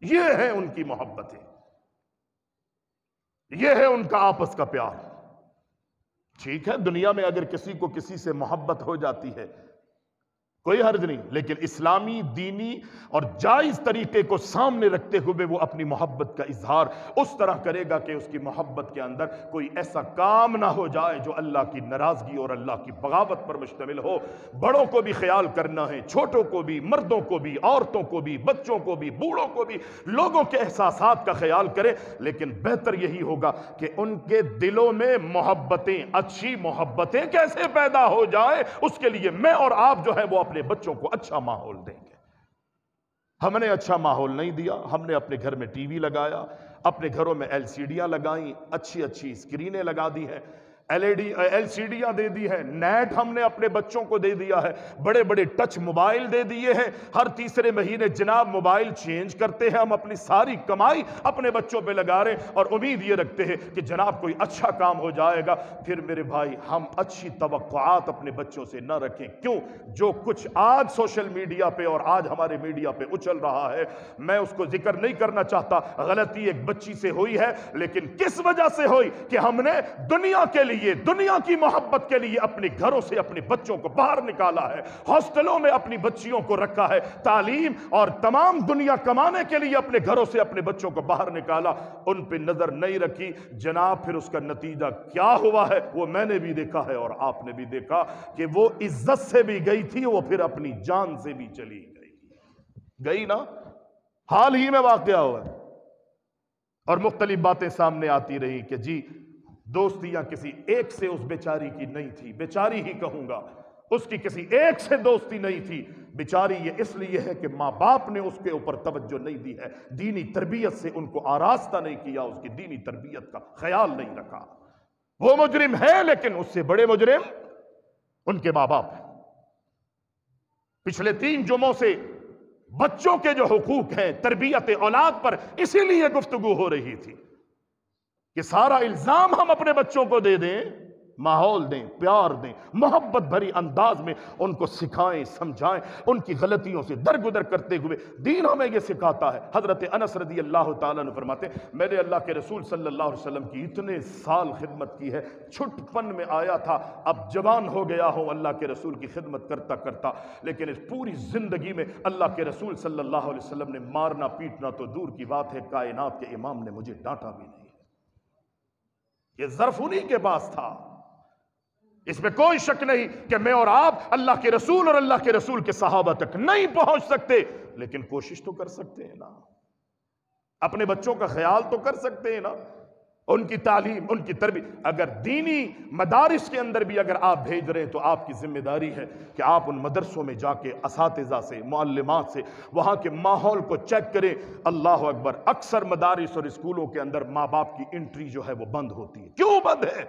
یہ ہے ان کی محبتیں، یہ ہے ان کا آپس کا پیار۔ ٹھیک ہے دنیا میں اگر کسی کو کسی سے محبت ہو جاتی ہے کوئی حرج نہیں، لیکن اسلامی دینی اور جائز طریقے کو سامنے رکھتے ہوئے وہ اپنی محبت کا اظہار اس طرح کرے گا کہ اس کی محبت کے اندر کوئی ایسا کام نہ ہو جائے جو اللہ کی ناراضگی اور اللہ کی بغاوت پر مشتمل ہو۔ بڑوں کو بھی خیال کرنا ہے، چھوٹوں کو بھی، مردوں کو بھی، عورتوں کو بھی، بچوں کو بھی، بوڑھوں کو بھی، لوگوں کے احساسات کا خیال کرے، لیکن بہتر یہی ہوگا کہ ان کے دلوں میں محبتیں، اچھی محبتیں کیسے پیدا ہو جائے، اس کے لیے میں اور آپ جو ہے وہ اپنے بچوں کو اچھا ماحول دیں گے۔ ہم نے اچھا ماحول نہیں دیا، ہم نے اپنے گھر میں ٹی وی لگایا، اپنے گھروں میں LCDیاں لگائیں، اچھی اچھی اسکرینیں لگا دی ہیں، LCDیاں دے دی ہے، نیٹ ہم نے اپنے بچوں کو دے دیا ہے، بڑے بڑے ٹچ موبائل دے دیے ہیں، ہر تیسرے مہینے جناب موبائل چینج کرتے ہیں، ہم اپنی ساری کمائی اپنے بچوں پہ لگا رہے ہیں اور امید یہ رکھتے ہیں کہ جناب کوئی اچھا کام ہو جائے گا۔ پھر میرے بھائی ہم اچھی توقعات اپنے بچوں سے نہ رکھیں۔ کیوں؟ جو کچھ آج سوشل میڈیا پہ اور آج ہمارے میڈیا پہ اچھل رہا ہے، میں اس کو ذکر نہیں کرنا چاہتا، غلطی ایک بچی سے ہوئی ہے، لیکن کس وجہ سے ہوئی کہ ہم نے دنیا کے لیے، دنیا کی محبت کے لیے اپنے گھروں سے اپنے بچوں کو باہر نکالا ہے، ہاسٹلوں میں اپنی بچیوں کو رکھا ہے، تعلیم اور تمام دنیا کمانے کے لیے اپنے گھروں سے اپنے بچوں کو باہر نکالا، ان پہ نظر نہیں رکھی۔ جناب پھر اس کا نتیجہ کیا ہوا ہے وہ میں نے بھی دیکھا ہے اور آپ نے بھی دیکھا کہ وہ عزت سے بھی گئی تھی، وہ پھر اپنی جان سے بھی چلی گئی نا، حال ہی میں واقعہ ہوا ہے۔ اور مختلف باتیں سامنے آتی رہی کہ جی دوستیاں کسی ایک سے اس بیچاری کی نہیں تھی، بیچاری ہی کہوں گا، اس کی کسی ایک سے دوستی نہیں تھی، بیچاری یہ اس لیے ہے کہ ماں باپ نے اس کے اوپر توجہ نہیں دی ہے، دینی تربیت سے ان کو آراستہ نہیں کیا، اس کی دینی تربیت کا خیال نہیں رکھا۔ وہ مجرم ہے لیکن اس سے بڑے مجرم ان کے ماں باپ ہیں۔ پچھلے 3 جمعوں سے بچوں کے جو حقوق ہیں تربیت اولاد پر اسی لیے گفتگو ہو رہی تھی کہ سارا الزام ہم اپنے بچوں کو دے دیں، ماحول دیں، پیار دیں، محبت بھری انداز میں ان کو سکھائیں، سمجھائیں، ان کی غلطیوں سے درگزر کرتے ہوئے دین ہمیں یہ سکھاتا ہے۔ حضرت انس رضی اللہ تعالیٰ عنہ فرماتے ہیں میں نے اللہ کے رسول صلی اللہ علیہ وسلم کی اتنے سال خدمت کی ہے، چھٹ پن میں آیا تھا، اب جوان ہو گیا ہوں اللہ کے رسول کی خدمت کرتا کرتا، لیکن اس پوری زندگی میں اللہ کے رسول صلی اللہ علیہ وسلم نے مارنا پیٹنا تو دور کی بات ہے، کائنات کے امام نے مجھے ڈانٹا بھی نہیں۔ یہ ظرف انہی کے پاس تھا، اس میں کوئی شک نہیں کہ میں اور آپ اللہ کے رسول اور اللہ کے رسول کے صحابہ تک نہیں پہنچ سکتے، لیکن کوشش تو کر سکتے ہیں نا، اپنے بچوں کا خیال تو کر سکتے ہیں نا، ان کی تعلیم، ان کی تربیت۔ اگر دینی مدارس کے اندر بھی اگر آپ بھیج رہے ہیں تو آپ کی ذمہ داری ہے کہ آپ ان مدرسوں میں جا کے اساتذہ سے، معلمات سے وہاں کے ماحول کو چیک کریں۔ اللہ اکبر، اکثر مدارس اور اسکولوں کے اندر ماں باپ کی انٹری جو ہے وہ بند ہوتی ہے۔ کیوں بند ہے؟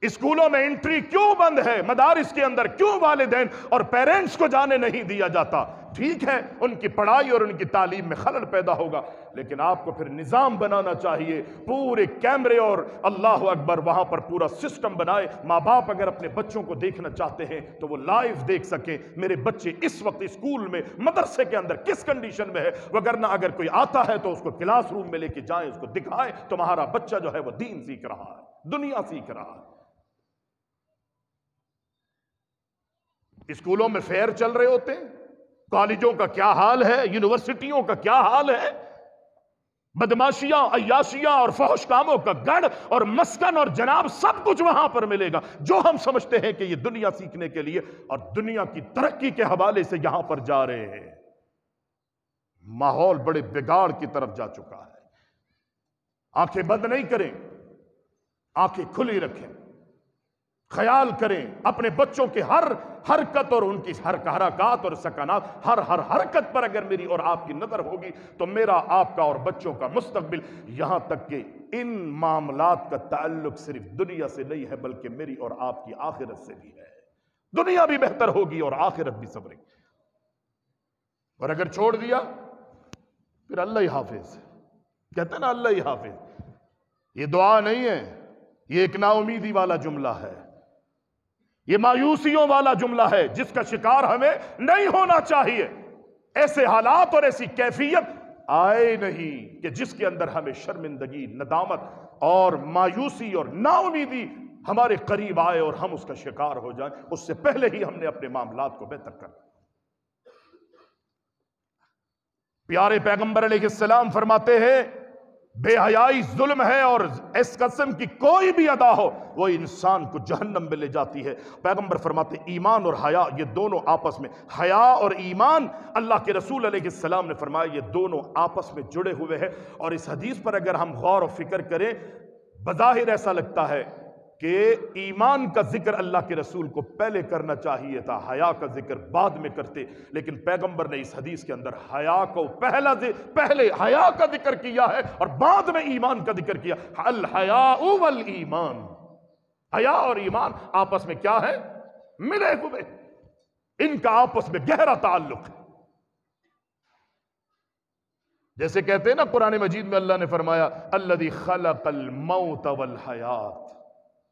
اسکولوں میں انٹری کیوں بند ہے؟ مدارس کے اندر کیوں والدین اور پیرنٹس کو جانے نہیں دیا جاتا؟ ٹھیک ہے ان کی پڑھائی اور ان کی تعلیم میں خلل پیدا ہوگا، لیکن آپ کو پھر نظام بنانا چاہیے، پورے کیمرے اور اللہ اکبر وہاں پر پورا سسٹم بنائے۔ ماں باپ اگر اپنے بچوں کو دیکھنا چاہتے ہیں تو وہ لائیو دیکھ سکیں میرے بچے اس وقت اسکول میں، مدرسے کے اندر کس کنڈیشن میں ہے، وگرنہ اگر کوئی آتا ہے تو اس کو کلاس روم میں لے کے جائیں، اس کو دکھائیں تمہارا بچہ جو ہے وہ دین سیکھ رہا ہے، دنیا سیکھ رہا ہے۔ اسکولوں میں فیئر چل رہے ہوتے ہیں، کالجوں کا کیا حال ہے، یونیورسٹیوں کا کیا حال ہے، بدماشیاں، عیاشیاں اور فحش کاموں کا گڑھ اور مسکن اور جناب سب کچھ وہاں پر ملے گا، جو ہم سمجھتے ہیں کہ یہ دنیا سیکھنے کے لیے اور دنیا کی ترقی کے حوالے سے یہاں پر جا رہے ہیں۔ ماحول بڑے بگاڑ کی طرف جا چکا ہے۔ آنکھیں بند نہیں کریں، آنکھیں کھلی رکھیں، خیال کریں اپنے بچوں کے ہر حرکت اور ان کی ہر حرکات اور سکنات، ہر حرکت پر اگر میری اور آپ کی نظر ہوگی تو میرا، آپ کا اور بچوں کا مستقبل، یہاں تک کہ ان معاملات کا تعلق صرف دنیا سے نہیں ہے بلکہ میری اور آپ کی آخرت سے بھی ہے۔ دنیا بھی بہتر ہوگی اور آخرت بھی سنورے گی۔ اور اگر چھوڑ دیا پھر اللہ ہی حافظ، کہتے ہیں نا اللہ ہی حافظ۔ یہ دعا نہیں ہے، یہ ایک نا امیدی والا جملہ ہے، یہ مایوسیوں والا جملہ ہے جس کا شکار ہمیں نہیں ہونا چاہیے۔ ایسے حالات اور ایسی کیفیت آئے نہیں کہ جس کے اندر ہمیں شرمندگی، ندامت اور مایوسی اور نا امیدی ہمارے قریب آئے اور ہم اس کا شکار ہو جائیں۔ اس سے پہلے ہی ہم نے اپنے معاملات کو بہتر کرنا۔ پیارے پیغمبر علیہ السلام فرماتے ہیں بے حیائی ظلم ہے اور اس قسم کی کوئی بھی ادا ہو وہ انسان کو جہنم میں لے جاتی ہے۔ پیغمبر فرماتے ہیں ایمان اور حیا یہ دونوں آپس میں، حیا اور ایمان، اللہ کے رسول علیہ السلام نے فرمایا یہ دونوں آپس میں جڑے ہوئے ہیں۔ اور اس حدیث پر اگر ہم غور و فکر کریں، بظاہر ایسا لگتا ہے کہ ایمان کا ذکر اللہ کے رسول کو پہلے کرنا چاہیے تھا، حیا کا ذکر بعد میں کرتے، لیکن پیغمبر نے اس حدیث کے اندر حیا کو پہلے حیا کا ذکر کیا ہے اور بعد میں ایمان کا ذکر کیا۔ الحیاء والایمان، حیا اور ایمان آپس میں کیا ہے؟ ملے ہوئے، ان کا آپس میں گہرا تعلق ہے۔ جیسے کہتے ہیں نا قرآن مجید میں اللہ نے فرمایا الذی خلق الموت والحیات،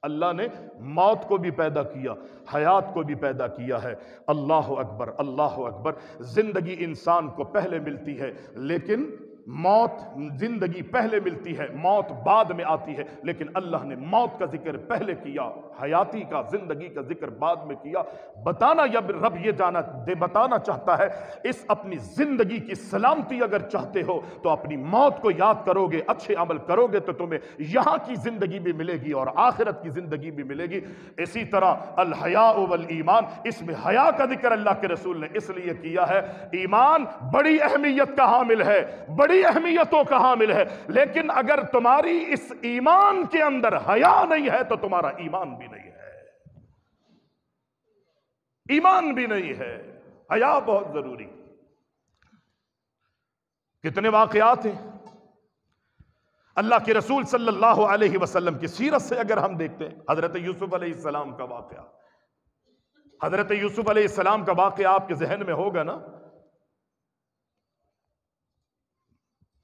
اللہ نے موت کو بھی پیدا کیا، حیات کو بھی پیدا کیا ہے۔ اللہ اکبر، اللہ اکبر۔ زندگی انسان کو پہلے ملتی ہے لیکن موت، زندگی پہلے ملتی ہے، موت بعد میں آتی ہے، لیکن اللہ نے موت کا ذکر پہلے کیا، حیاتی کا، زندگی کا ذکر بعد میں کیا۔ رب یہ بتانا چاہتا ہے اس اپنی زندگی کی سلامتی اگر چاہتے ہو تو اپنی موت کو یاد کرو گے، اچھے عمل کرو گے تو تمہیں یہاں کی زندگی بھی ملے گی اور آخرت کی زندگی بھی ملے گی۔ اسی طرح الحیاء والایمان، اس میں حیا کا ذکر اللہ کے رسول نے اس لیے کیا ہے، ایمان بڑی اہمیت کا حامل ہے، بڑی اہمیتوں کا حامل ہے، لیکن اگر تمہاری اس ایمان کے اندر حیا نہیں ہے تو تمہارا ایمان بھی نہیں ہے، ایمان بھی نہیں ہے۔ حیا بہت ضروری۔ کتنے واقعات ہیں اللہ کے رسول صلی اللہ علیہ وسلم کی سیرت سے اگر ہم دیکھتے ہیں، حضرت یوسف علیہ السلام کا واقعہ، حضرت یوسف علیہ السلام کا واقعہ آپ کے ذہن میں ہوگا نا؟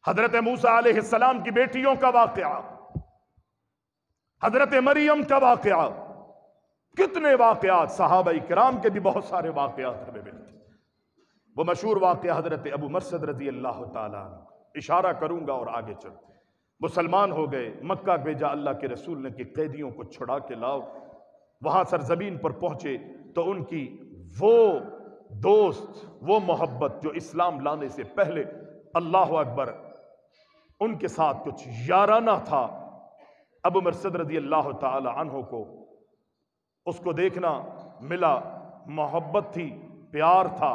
حضرت موسیٰ علیہ السلام کی بیٹیوں کا واقعہ، حضرت مریم کا واقعہ، کتنے واقعات، صحابہ کرام کے بھی بہت سارے واقعات ہمیں ملتے۔ وہ مشہور واقعہ حضرت ابو مرثد رضی اللہ تعالیٰ عنہ، اشارہ کروں گا اور آگے چل۔ مسلمان ہو گئے، مکہ بھیجا اللہ کے رسول نے کہ قیدیوں کو چھڑا کے لاؤ۔ وہاں سرزمین پر پہنچے تو ان کی وہ دوست، وہ محبت جو اسلام لانے سے پہلے، اللہ اکبر، ان کے ساتھ کچھ یارانہ تھا۔ ابو مرثد رضی اللہ تعالی عنہ کو اس کو دیکھنا ملا، محبت تھی، پیار تھا۔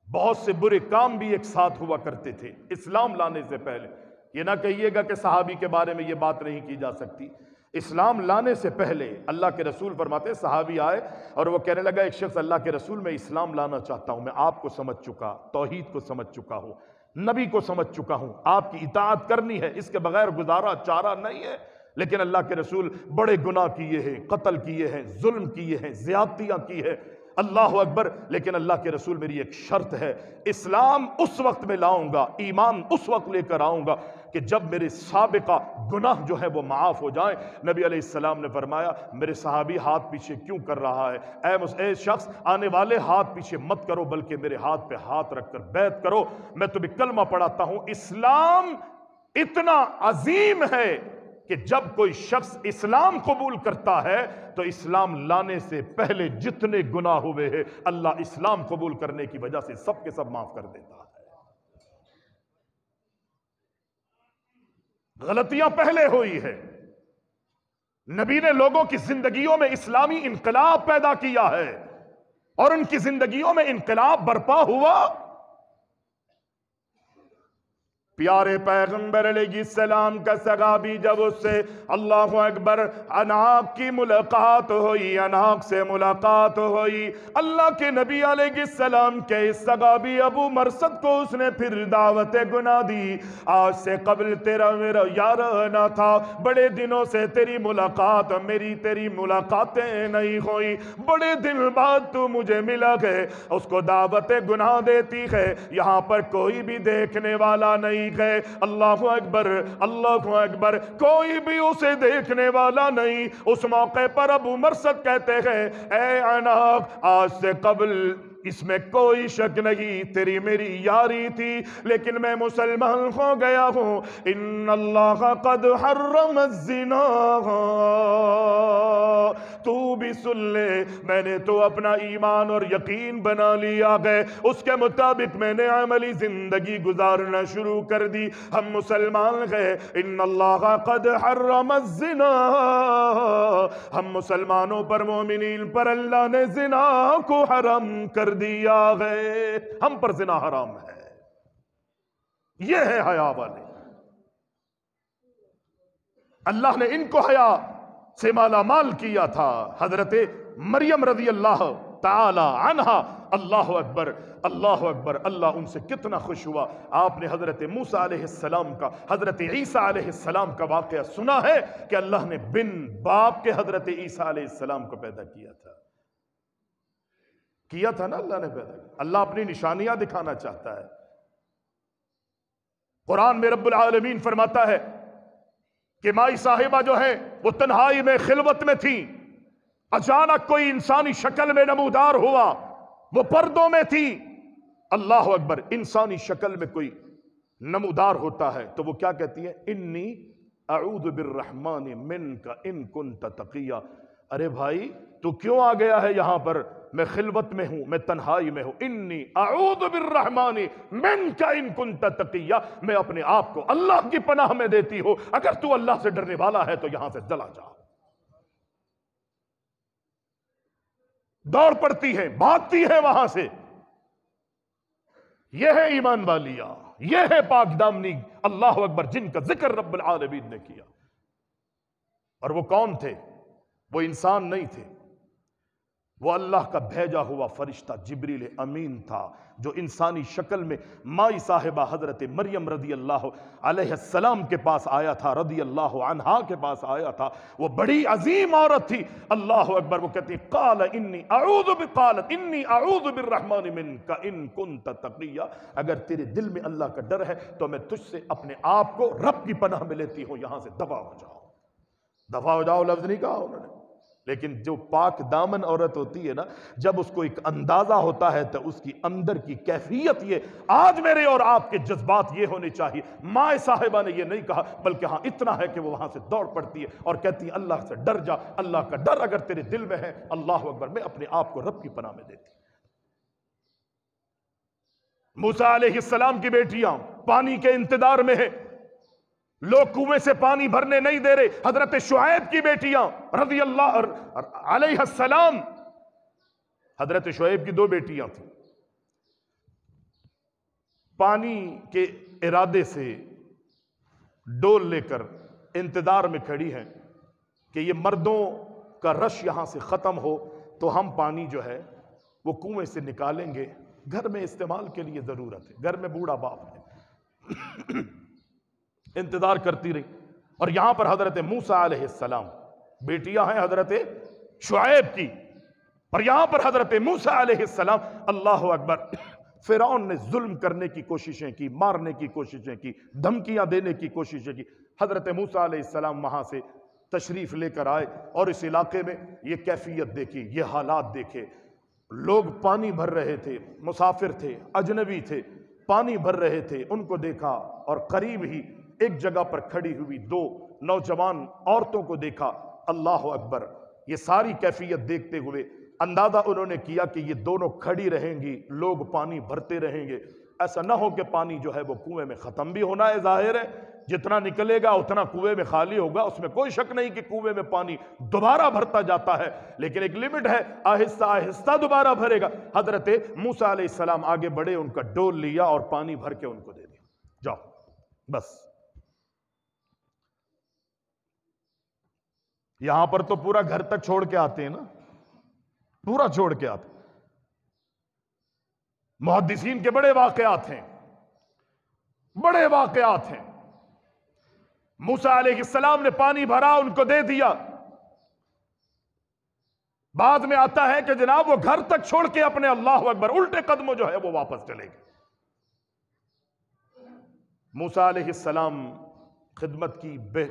بہت سے برے کام بھی ایک ساتھ ہوا کرتے تھے اسلام لانے سے پہلے۔ یہ نہ کہیے گا کہ صحابی کے بارے میں یہ بات نہیں کی جا سکتی۔ اسلام لانے سے پہلے اللہ کے رسول فرماتے ہیں، صحابی آئے اور وہ کہنے لگا ایک شخص، اللہ کے رسول میں اسلام لانا چاہتا ہوں، میں آپ کو سمجھ چکا، توحید کو سمجھ چکا ہوں، نبی کو سمجھ چکا ہوں، آپ کی اطاعت کرنی ہے، اس کے بغیر گزارا چارہ نہیں ہے، لیکن اللہ کے رسول بڑے گناہ کیے ہیں، قتل کیے ہیں، ظلم کیے ہیں، زیادتیاں کی ہیں، اللہ اکبر، لیکن اللہ کے رسول میری ایک شرط ہے، اسلام اس وقت میں لاؤں گا، ایمان اس وقت لے کر آؤں گا کہ جب میرے سابقہ گناہ جو ہے وہ معاف ہو جائیں۔ نبی علیہ السلام نے فرمایا میرے صحابی ہاتھ پیچھے کیوں کر رہا ہے؟ اے شخص، آنے والے ہاتھ پیچھے مت کرو بلکہ میرے ہاتھ پہ ہاتھ رکھ کر بیعت کرو، میں تمہیں کلمہ پڑھاتا ہوں۔ اسلام اتنا عظیم ہے کہ جب کوئی شخص اسلام قبول کرتا ہے تو اسلام لانے سے پہلے جتنے گناہ ہوئے ہیں اللہ اسلام قبول کرنے کی وجہ سے سب کے سب معاف کر دیتا ہے۔ غلطیاں پہلے ہوئی ہے، نبی نے لوگوں کی زندگیوں میں اسلامی انقلاب پیدا کیا ہے اور ان کی زندگیوں میں انقلاب برپا ہوا۔ پیارے پیغمبر علیہ السلام کا صحابی جب اس سے اللہ اکبر اناق کی ملاقات ہوئی، اناق سے ملاقات ہوئی، اللہ کے نبی علیہ السلام کے اس صحابی ابو مرثد کو اس نے پھر دعوت گناہ دی، آج سے قبل تیرا میرا یار نہ تھا، بڑے دنوں سے تیری ملاقات میری تیری ملاقاتیں نہیں ہوئی، بڑے دن بعد تو مجھے ملا ہے، اس کو دعوت گناہ دیتی ہے، یہاں پر کوئی بھی دیکھنے والا نہیں ہے، اللہ اکبر اللہ اکبر، کوئی بھی اسے دیکھنے والا نہیں۔ اس موقع پر ابو مرثد کہتے ہیں اے عناق، آج سے قبل اس میں کوئی شک نہیں تیری میری یاری تھی، لیکن میں مسلمان ہو گیا ہوں، ان اللہ قد حرم الزنا، تو بھی سن لے، میں نے تو اپنا ایمان اور یقین بنا لیا ہے، اس کے مطابق میں نے عملی زندگی گزارنا شروع کر دی، ہم مسلمان ہیں، ان اللہ قد حرم الزنا، ہم مسلمانوں پر مومنین پر اللہ نے زنا کو حرام کر دیا ہے، ہم پر زنا حرام ہے۔ یہ ہے حیا والے، اللہ نے ان کو حیا سے مالا مال کیا تھا۔ حضرت مریم رضی اللہ تعالی عنہا، اللہ اکبر اللہ اکبر، اللہ ان سے کتنا خوش ہوا۔ آپ نے حضرت موسیٰ علیہ السلام کا، حضرت عیسیٰ علیہ السلام کا واقعہ سنا ہے کہ اللہ نے بن باپ کے حضرت عیسیٰ علیہ السلام کو پیدا کیا تھا نا، اللہ نے پیدا کیا۔ اللہ اپنی نشانیاں دکھانا چاہتا ہے۔ قرآن میں رب العالمین فرماتا ہے کہ مائی صاحبہ جو ہے وہ تنہائی میں خلوت میں تھی، اچانک کوئی انسانی شکل میں نمودار ہوا، وہ پردوں میں تھی۔ اللہ اکبر، انسانی شکل میں کوئی نمودار ہوتا ہے تو وہ کیا کہتی ہے؟ انی اعوذ بالرحمن منک ان کنت تقیا۔ ارے بھائی تو کیوں آ گیا ہے یہاں پر؟ میں خلوت میں ہوں، میں تنہائی میں ہوں، انی اعوذ بالرحمن منک ان کنت تقیا، میں اپنے آپ کو اللہ کی پناہ میں دیتی ہوں، اگر تو اللہ سے ڈرنے والا ہے تو یہاں سے چلا جا۔ دوڑ پڑتی ہے، بھاگتی ہے وہاں سے۔ یہ ہے ایمان والیاں، یہ ہے پاک دامنی، اللہ اکبر، جن کا ذکر رب العالمین نے کیا۔ اور وہ کون تھے؟ وہ انسان نہیں تھے، وہ اللہ کا بھیجا ہوا فرشتہ جبریل امین تھا، جو انسانی شکل میں مائی صاحبہ حضرت مریم رضی اللہ علیہ السلام کے پاس آیا تھا، رضی اللہ عنہا کے پاس آیا تھا۔ وہ بڑی عظیم عورت تھی، اللہ اکبر۔ وہ کہتی قالت انی اعوذ بالرحمن منک ان کنت تقیا، اگر تیرے دل میں اللہ کا ڈر ہے تو میں تجھ سے اپنے آپ کو رب کی پناہ میں لیتی ہوں، یہاں سے دفع ہو جاؤ۔ دفع ہو جاؤ لفظ نہیں کہا انہوں نے، لیکن جو پاک دامن عورت ہوتی ہے نا، جب اس کو ایک اندازہ ہوتا ہے تو اس کی اندر کی کیفیت یہ، آج میرے اور آپ کے جذبات یہ ہونے چاہیے۔ ماں صاحبہ نے یہ نہیں کہا، بلکہ ہاں اتنا ہے کہ وہ وہاں سے دوڑ پڑتی ہے اور کہتی ہے اللہ سے ڈر جا، اللہ کا ڈر اگر تیرے دل میں ہے، اللہ اکبر، میں اپنے آپ کو رب کی پناہ میں دیتی۔ موسیٰ علیہ السلام کی بیٹیاں پانی کے انتظار میں ہیں، لوگ کنویں سے پانی بھرنے نہیں دے رہے۔ حضرت شعیب کی بیٹیاں رضی اللہ علیہ السلام، حضرت شعیب کی 2 بیٹیاں تھیں، پانی کے ارادے سے ڈول لے کر انتظار میں کھڑی ہیں کہ یہ مردوں کا رش یہاں سے ختم ہو تو ہم پانی جو ہے وہ کنویں سے نکالیں گے، گھر میں استعمال کے لیے ضرورت ہے، گھر میں بوڑھا باپ ہے۔ انتظار کرتی رہی، اور یہاں پر حضرت موسیٰ علیہ السلام، بیٹیاں ہیں حضرت شعیب کی، اور یہاں پر حضرت موسیٰ علیہ السلام، اللہ اکبر، فرعون نے ظلم کرنے کی کوششیں کی، مارنے کی کوششیں کی، دھمکیاں دینے کی کوششیں کی۔ حضرت موسیٰ علیہ السلام وہاں سے تشریف لے کر آئے اور اس علاقے میں یہ کیفیت دیکھی، یہ حالات دیکھے۔ لوگ پانی بھر رہے تھے، مسافر تھے، اجنبی تھے، پانی بھر رہے تھے، ان کو دیکھا اور قریب ہی ایک جگہ پر کھڑی ہوئی 2 نوجوان عورتوں کو دیکھا۔ اللہ اکبر، یہ ساری کیفیت دیکھتے ہوئے اندازہ انہوں نے کیا کہ یہ دونوں کھڑی رہیں گی، لوگ پانی بھرتے رہیں گے، ایسا نہ ہو کہ پانی جو ہے وہ کنویں میں ختم بھی ہونا ہے، ظاہر ہے جتنا نکلے گا اتنا کنویں میں خالی ہوگا، اس میں کوئی شک نہیں کہ کنویں میں پانی دوبارہ بھرتا جاتا ہے، لیکن ایک لمٹ ہے، آہستہ آہستہ دوبارہ بھرے گا۔ حضرت موسیٰ علیہ السلام آگے بڑھے، ان کا ڈول لیا اور پانی بھر کے ان کو دے دیا، جاؤ بس یہاں پر تو پورا گھر تک چھوڑ کے آتے ہیں نا، پورا چھوڑ کے آتے ہیں۔ محدثین کے بڑے واقعات ہیں، بڑے واقعات ہیں۔ موسیٰ علیہ السلام نے پانی بھرا، ان کو دے دیا، بعد میں آتا ہے کہ جناب وہ گھر تک چھوڑ کے اپنے اللہ اکبر الٹے قدموں جو ہے وہ واپس چلے گئے۔ موسیٰ علیہ السلام خدمت کی بے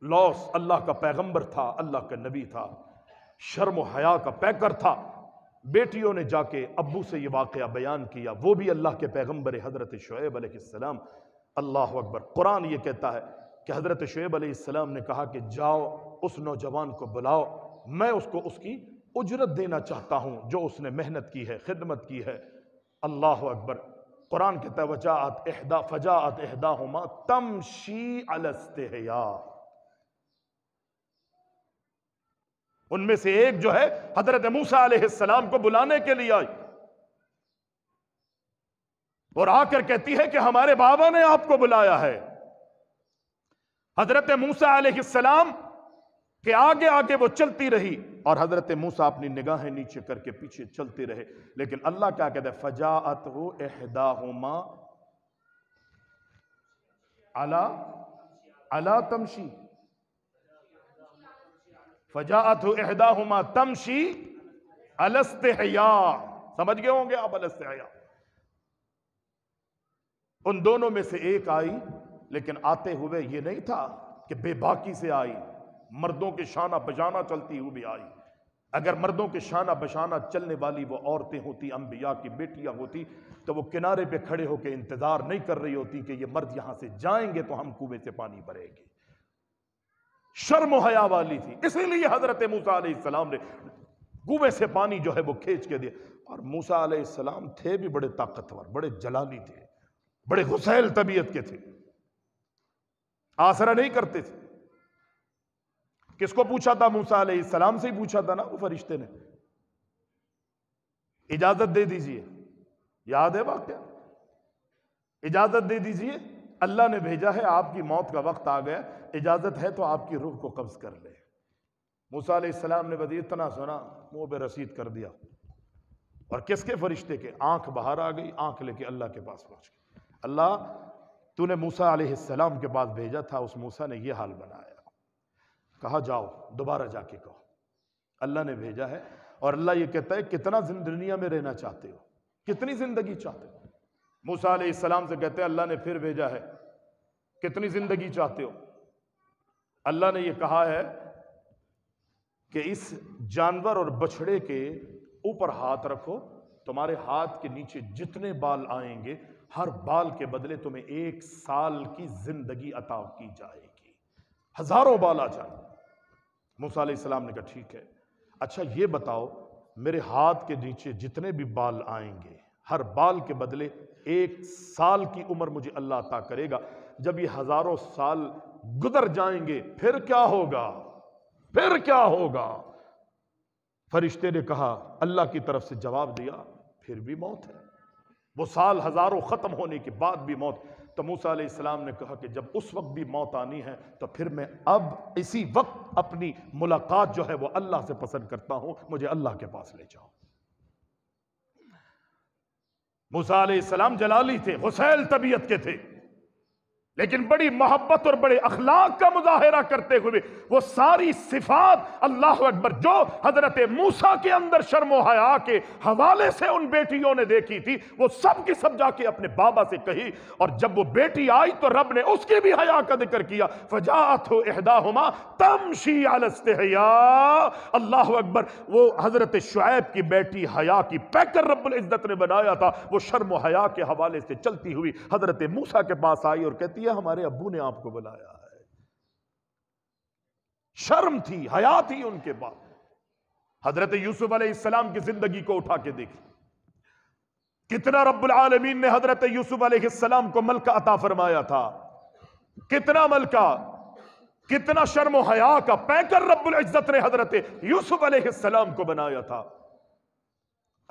لوث، اللہ کا پیغمبر تھا، اللہ کا نبی تھا، شرم و حیا کا پیکر تھا۔ بیٹیوں نے جا کے ابو سے یہ واقعہ بیان کیا، وہ بھی اللہ کے پیغمبر حضرت شعیب علیہ السلام۔ اللہ اکبر، قرآن یہ کہتا ہے کہ حضرت شعیب علیہ السلام نے کہا کہ جاؤ اس نوجوان کو بلاؤ، میں اس کو اس کی اجرت دینا چاہتا ہوں جو اس نے محنت کی ہے، خدمت کی ہے۔ اللہ اکبر، قرآن کہتا ہے فجاءت احداہما تمشی علی استحیاء، ان میں سے ایک جو ہے حضرت موسیٰ علیہ السلام کو بلانے کے لیے آئی اور آ کر کہتی ہے کہ ہمارے بابا نے آپ کو بلایا ہے۔ حضرت موسیٰ علیہ السلام کے آگے آگے وہ چلتی رہی اور حضرت موسیٰ اپنی نگاہیں نیچے کر کے پیچھے چلتے رہے، لیکن اللہ کیا کہتا ہے فجاءتہ احداہما علی تمشی، فجاءتہ احداہما تمشی علی استحیاء، سمجھ گئے ہوں گے آپ علی استحیاء۔ ان دونوں میں سے ایک آئی، لیکن آتے ہوئے یہ نہیں تھا کہ بے باکی سے آئی، مردوں کے شانہ بشانہ چلتی ہوئی آئی۔ اگر مردوں کے شانہ بشانہ چلنے والی وہ عورتیں ہوتی، انبیاء کی بیٹیاں ہوتی، تو وہ کنارے پہ کھڑے ہو کے انتظار نہیں کر رہی ہوتی کہ یہ مرد یہاں سے جائیں گے تو ہم کنویں سے پانی بھریں گے۔ شرم و حیا والی تھی، اسی لیے حضرت موسیٰ علیہ السلام نے کنویں سے پانی جو ہے وہ کھینچ کے دیا۔ اور موسیٰ علیہ السلام تھے بھی بڑے طاقتور، بڑے جلالی تھے، بڑے غسیل طبیعت کے تھے، آسرا نہیں کرتے تھے۔ کس کو پوچھا تھا؟ موسیٰ علیہ السلام سے ہی پوچھا تھا نا وہ فرشتے نے، اجازت دے دیجئے، یاد ہے واقعہ، اجازت دے دیجئے، اللہ نے بھیجا ہے، آپ کی موت کا وقت آ گیا، اجازت ہے تو آپ کی روح کو قبض کر لے۔ موسیٰ علیہ السلام نے بس اتنا سنا، منہ پہ رسید کر دیا، اور کس کے؟ فرشتے کے۔ آنکھ باہر آ گئی، آنکھ لے کے اللہ کے پاس پہنچ گئی۔ اللہ تو نے موسیٰ علیہ السلام کے پاس بھیجا تھا، اس موسیٰ نے یہ حال بنایا، کہا جاؤ دوبارہ جا کے کہو اللہ نے بھیجا ہے۔ اور اللہ یہ کہتا ہے کتنا دنیا میں رہنا چاہتے ہو، کتنی زندگی چاہتے ہو؟ موسیٰ علیہ السلام سے کہتے ہیں اللہ نے پھر بھیجا ہے، کتنی زندگی چاہتے ہو؟ اللہ نے یہ کہا ہے کہ اس جانور اور بچھڑے کے اوپر ہاتھ رکھو، تمہارے ہاتھ کے نیچے جتنے بال آئیں گے ہر بال کے بدلے تمہیں 1 سال کی زندگی عطا کی جائے گی، ہزاروں بال آ جائیں۔ موسیٰ علیہ السلام نے کہا ٹھیک ہے، اچھا یہ بتاؤ میرے ہاتھ کے نیچے جتنے بھی بال آئیں گے ہر بال کے بدلے 1 سال کی عمر مجھے اللہ عطا کرے گا، جب یہ ہزاروں سال گزر جائیں گے پھر کیا ہوگا؟ پھر کیا ہوگا؟ فرشتے نے کہا، اللہ کی طرف سے جواب دیا، پھر بھی موت ہے، وہ سال ہزاروں ختم ہونے کے بعد بھی موت۔ تو موسیٰ علیہ السلام نے کہا کہ جب اس وقت بھی موت آنی ہے تو پھر میں اب اسی وقت اپنی ملاقات جو ہے وہ اللہ سے پسند کرتا ہوں، مجھے اللہ کے پاس لے جاؤ۔ موسیٰ علیہ السلام جلالی تھے، غسیل طبیعت کے تھے، لیکن بڑی محبت اور بڑے اخلاق کا مظاہرہ کرتے ہوئے وہ ساری صفات اللہ اکبر جو حضرت موسیٰ کے اندر شرم و حیا کے حوالے سے ان بیٹیوں نے دیکھی تھی، وہ سب کی سب جا کے اپنے بابا سے کہی۔ اور جب وہ بیٹی آئی تو رب نے اس کی بھی حیا کا ذکر کیا، فجاءتہ احداہما تمشی علی استحیاء۔ اللہ اکبر، وہ حضرت شعیب کی بیٹی حیا کی پیکر رب العزت نے بنایا تھا، وہ شرم و حیا کے حوالے سے چلتی ہوئی حضرت موسیٰ کے پاس آئی اور کہتی ہمارے ابو نے آپ کو بلایا ہے۔ شرم تھی، حیا تھی ان کے پاس۔ حضرت یوسف علیہ السلام کی زندگی کو اٹھا کے دیکھ، کتنا رب العالمین نے حضرت یوسف علیہ السلام کو ملکہ عطا فرمایا تھا، کتنا ملکہ، کتنا شرم و حیا کا پیکر رب العزت نے حضرت یوسف علیہ السلام کو بنایا تھا۔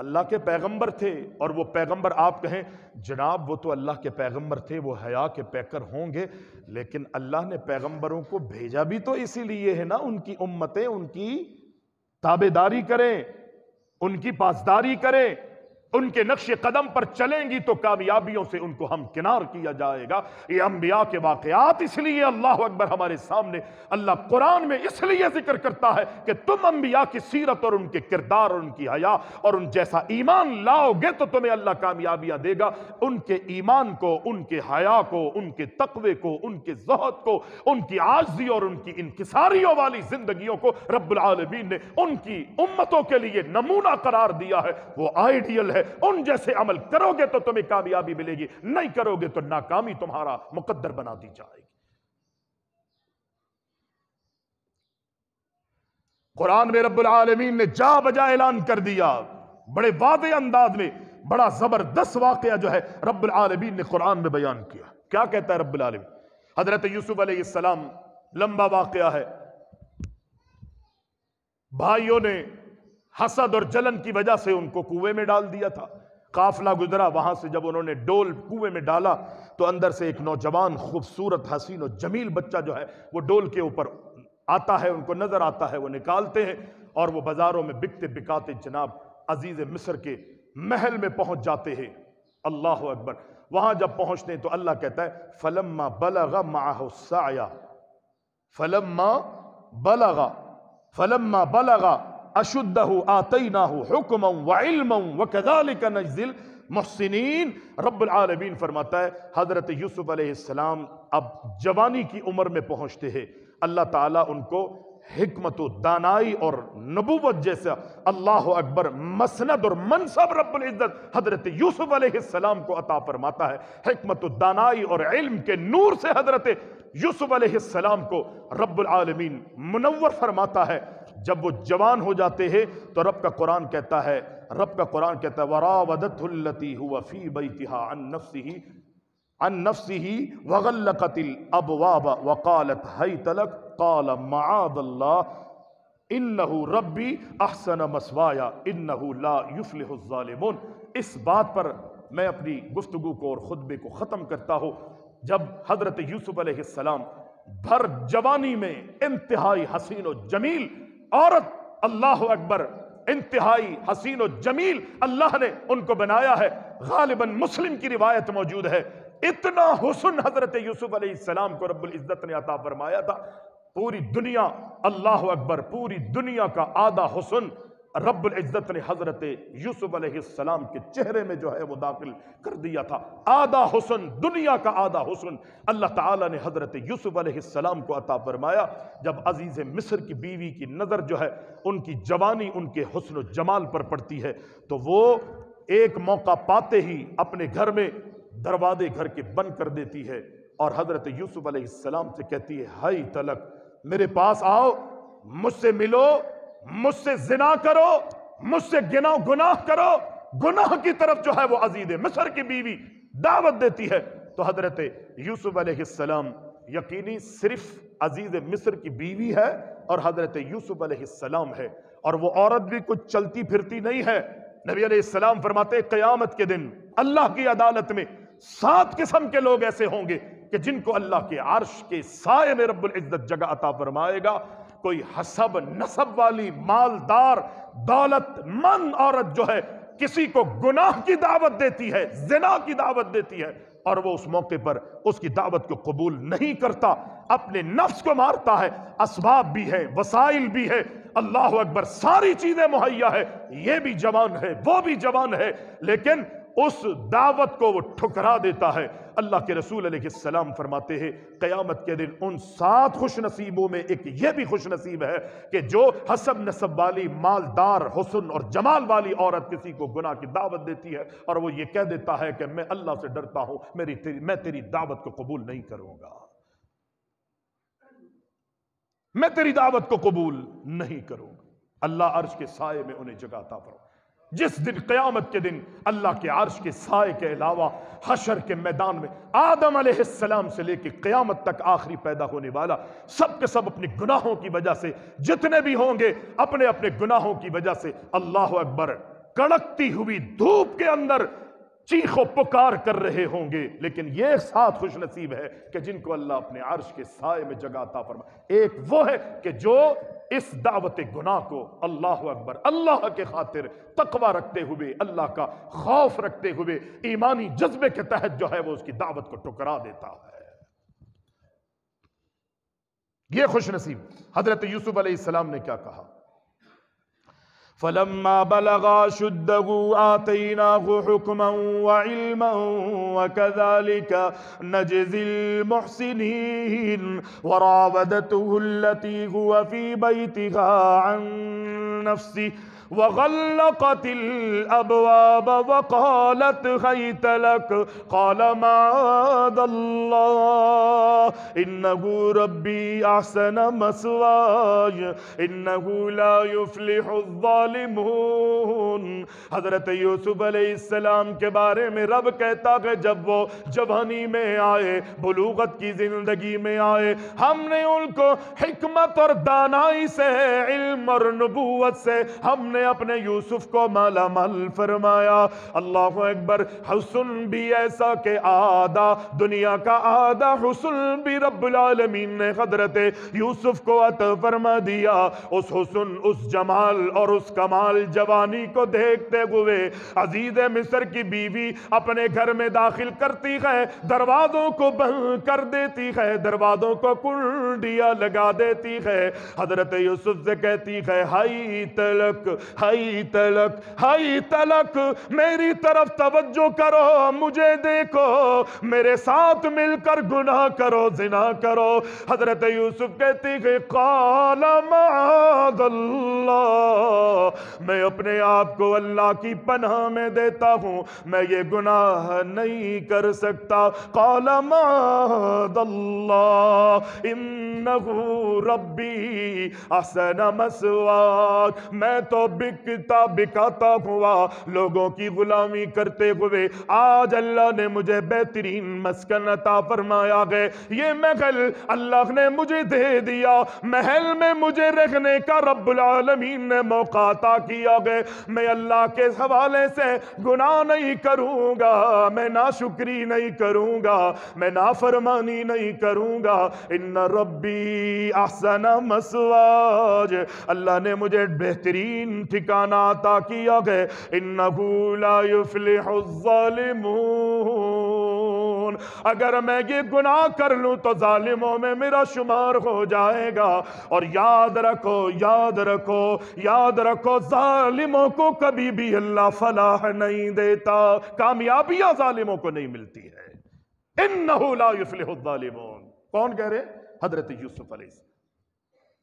اللہ کے پیغمبر تھے، اور وہ پیغمبر آپ کہیں جناب وہ تو اللہ کے پیغمبر تھے، وہ حیا کے پیکر ہوں گے، لیکن اللہ نے پیغمبروں کو بھیجا بھی تو اسی لیے ہے نا، ان کی امتیں ان کی تابعداری کریں، ان کی پاسداری کریں، ان کے نقش قدم پر چلیں گی تو کامیابیوں سے ان کو ہم کنار کیا جائے گا۔ یہ انبیاء کے واقعات اس لیے اللہ اکبر ہمارے سامنے اللہ قرآن میں اس لیے ذکر کرتا ہے کہ تم انبیاء کی سیرت اور ان کے کردار اور ان کی حیا اور ان جیسا ایمان لاؤ گے تو تمہیں اللہ کامیابیاں دے گا۔ ان کے ایمان کو، ان کے حیا کو، ان کے تقوی کو، ان کے زہد کو، ان کی عاجزی اور ان کی انکساریوں والی زندگیوں کو رب العالمین نے ان کی امتوں کے لیے نمونہ قرار دیا ہے، وہ آئیڈیل ہے۔ ان جیسے عمل کرو گے تو تمہیں کامیابی ملے گی، نہیں کرو گے تو ناکامی تمہارا مقدر بنا دی جائے گی۔ قرآن میں رب العالمین نے جا بجا اعلان کر دیا، بڑے واضح انداز میں، بڑا زبردست واقعہ جو ہے رب العالمین نے قرآن میں بیان کیا۔ کیا کہتا ہے رب العالمین؟ حضرت یوسف علیہ السلام، لمبا واقعہ ہے، بھائیوں نے حسد اور جلن کی وجہ سے ان کو کنویں میں ڈال دیا تھا۔ قافلہ گزرا، وہاں سے جب انہوں نے ڈول کنویں میں ڈالا تو اندر سے ایک نوجوان خوبصورت حسین و جمیل بچہ جو ہے وہ ڈول کے اوپر آتا ہے، ان کو نظر آتا ہے، وہ نکالتے ہیں اور وہ بازاروں میں بکتے بکاتے جناب عزیز مصر کے محل میں پہنچ جاتے ہیں۔ اللہ اکبر! وہاں جب پہنچتے ہیں تو اللہ کہتا ہے فَلَمَّا بَلَغَ مَعَهُ السَّعْيَ فَلَمَّا بَلَغَ أَشُدَّهُ آتَيْنَاهُ حُكْمًا وَعِلْمًا وَكَذَلِكَ نَجْزِي الْمُحْسِنِينَ۔ رب العالمین فرماتا ہے حضرت یوسف علیہ السلام اب جوانی کی عمر میں پہنچتے ہیں، اللہ تعالیٰ ان کو حکمت و دانائی اور نبوت جیسا اللہ اکبر مسند اور منصب رب العزت حضرت یوسف علیہ السلام کو عطا فرماتا ہے۔ حکمت و دانائی اور علم کے نور سے حضرت یوسف علیہ السلام کو رب العالمین منور فرماتا ہے۔ جب وہ جوان ہو جاتے ہیں تو رب کا قرآن کہتا ہے وَرَاوَدَتْهُ الَّتِي هُوَ فِي بَيْتِهَا عن نفسه وغلقت الابواب وقالت هيت لك قال معاذ الله انه ربي احسن مثواي انه لا يفلح الظالمون۔ اس بات پر میں اپنی گفتگو کو اور خطبے کو ختم کرتا ہوں۔ جب حضرت یوسف علیہ السلام بھر جوانی میں انتہائی حسین و جمیل عورت، اللہ اکبر، انتہائی حسین و جمیل اللہ نے ان کو بنایا ہے۔ غالباً مسلم کی روایت موجود ہے، اتنا حسن حضرت یوسف علیہ السلام کو رب العزت نے عطا فرمایا تھا، پوری دنیا، اللہ اکبر، پوری دنیا کا آدھا حسن رب العزت نے حضرت یوسف علیہ السلام کے چہرے میں جو ہے وہ داخل کر دیا تھا۔ آدھا حسن، دنیا کا آدھا حسن اللہ تعالیٰ نے حضرت یوسف علیہ السلام کو عطا فرمایا۔ جب عزیز مصر کی بیوی کی نظر جو ہے ان کی جوانی، ان کے حسن و جمال پر پڑتی ہے تو وہ ایک موقع پاتے ہی اپنے گھر میں دروازے گھر کے بند کر دیتی ہے اور حضرت یوسف علیہ السلام سے کہتی ہے ہائی تلک، میرے پاس آؤ، مجھ سے ملو، مجھ سے زنا کرو، مجھ سے گناہ کرو۔ گناہ کی طرف جو ہے وہ عزیز مصر کی بیوی دعوت دیتی ہے تو حضرت یوسف علیہ السلام یقینی صرف عزیز مصر کی بیوی ہے اور حضرت یوسف علیہ السلام ہے، اور وہ عورت بھی کچھ چلتی پھرتی نہیں ہے۔ نبی علیہ السلام فرماتے ہیں قیامت کے دن اللہ کی عدالت میں 7 قسم کے لوگ ایسے ہوں گے کہ جن کو اللہ کے عرش کے سائے میں رب العزت جگہ عطا فرمائے گا۔ کوئی حسب نسب والی مالدار دولت مند عورت جو ہے کسی کو گناہ کی دعوت دیتی ہے، زنا کی دعوت دیتی ہے، اور وہ اس موقع پر اس کی دعوت کو قبول نہیں کرتا، اپنے نفس کو مارتا ہے، اسباب بھی ہے، وسائل بھی ہے، اللہ اکبر، ساری چیزیں مہیا ہے، یہ بھی جوان ہے، وہ بھی جوان ہے، لیکن اس دعوت کو وہ ٹھکرا دیتا ہے۔ اللہ کے رسول علیہ السلام فرماتے ہیں قیامت کے دن ان 7 خوش نصیبوں میں ایک یہ بھی خوش نصیب ہے کہ جو حسب نسب والی مالدار حسن اور جمال والی عورت کسی کو گناہ کی دعوت دیتی ہے اور وہ یہ کہہ دیتا ہے کہ میں اللہ سے ڈرتا ہوں، میں تیری دعوت کو قبول نہیں کروں گا، میں تیری دعوت کو قبول نہیں کروں گا۔ اللہ عرش کے سائے میں انہیں جگہ عطا فرمائے۔ جس دن قیامت کے دن اللہ کے عرش کے سائے کے علاوہ حشر کے میدان میں آدم علیہ السلام سے لے کے قیامت تک آخری پیدا ہونے والا سب کے سب اپنے گناہوں کی وجہ سے، جتنے بھی ہوں گے اپنے اپنے گناہوں کی وجہ سے، اللہ اکبر، کڑکتی ہوئی دھوپ کے اندر چیخ و پکار کر رہے ہوں گے، لیکن یہ ساتھ خوش نصیب ہے کہ جن کو اللہ اپنے عرش کے سائے میں جگہ عطا فرمائے۔ ایک وہ ہے کہ جو اس دعوت گناہ کو اللہ اکبر اللہ کے خاطر تقوی رکھتے ہوئے، اللہ کا خوف رکھتے ہوئے، ایمانی جذبے کے تحت جو ہے وہ اس کی دعوت کو ٹکرا دیتا ہے۔ یہ خوش نصیب۔ حضرت یوسف علیہ السلام نے کیا کہا؟ فَلَمَّا بَلَغَ أَشُدَّهُ آتَيْنَاهُ حُكْمًا وَعِلْمًا وَكَذَلِكَ نَجْزِي الْمُحْسِنِينَ وَرَاوَدَتْهُ الَّتِي هُوَ فِي بَيْتِهَا عَن نَّفْسِهِ وغلقت الأبواب وقالت هيت لك قال معاذ الله إنه ربي أحسن مثواي إنه لا يفلح الظالمون۔ حضرت یوسف علیہ السلام کے بارے میں رب کہتا ہے جب وہ جوانی میں آئے، بلوغت کی زندگی میں آئے، ہم نے ان کو حکمت اور دانائی سے، علم اور نبوت سے ہم نے اپنے یوسف کو مالا مال فرمایا۔ اللہ اکبر۔ حسن بھی ایسا کہ آدھا دنیا کا آدھا حسن بھی رب العالمین نے حضرت یوسف کو عطا فرما دیا۔ اس حسن، اس جمال اور اس کمال جوانی کو دیکھتے ہوئے عزیز مصر کی بیوی اپنے گھر میں داخل کرتی ہے، دروازوں کو بند کر دیتی ہے، دروازوں کو کنڈیاں لگا دیتی ہے، حضرت یوسف سے کہتی ہے ہائی تلک ہائی تلک ہائی تلک، میری طرف توجہ کرو، مجھے دیکھو، میرے ساتھ مل کر گناہ کرو، زنا کرو۔ حضرت یوسف کہتی ہے قال معاذ اللہ، میں اپنے آپ کو اللہ کی پناہ میں دیتا ہوں، میں یہ گناہ نہیں کر سکتا۔ قال معاذ اللہ انہ ربی احسن مثواک، میں تو بکاتا ہوا لوگوں کی غلامی کرتے ہوئے آج اللہ نے مجھے بہترین مسکن عطا فرمایا ہے، یہ محل اللہ نے مجھے دے دیا، محل میں مجھے رہنے کا رب العالمین نے موقع عطا کیا ہے، میں اللہ کے حوالے سے گناہ نہیں کروں گا، میں ناشکری نہیں کروں گا، میں نافرمانی نہیں کروں گا۔ ان ربی احسن مثواج، اللہ نے مجھے بہترین ٹھکانہ عطا کیا ہے، انہ لا یفلح الظالمون، اگر میں یہ گناہ کر لوں تو ظالموں میں میرا شمار ہو جائے گا۔ اور یاد رکھو یاد رکھو یاد رکھو، ظالموں کو کبھی بھی اللہ فلاح نہیں دیتا، کامیابیاں ظالموں کو نہیں ملتی ہے۔ انہ لا یفلح الظالمون، کون کہہ رہے؟ حضرت یوسف علیہ السلام۔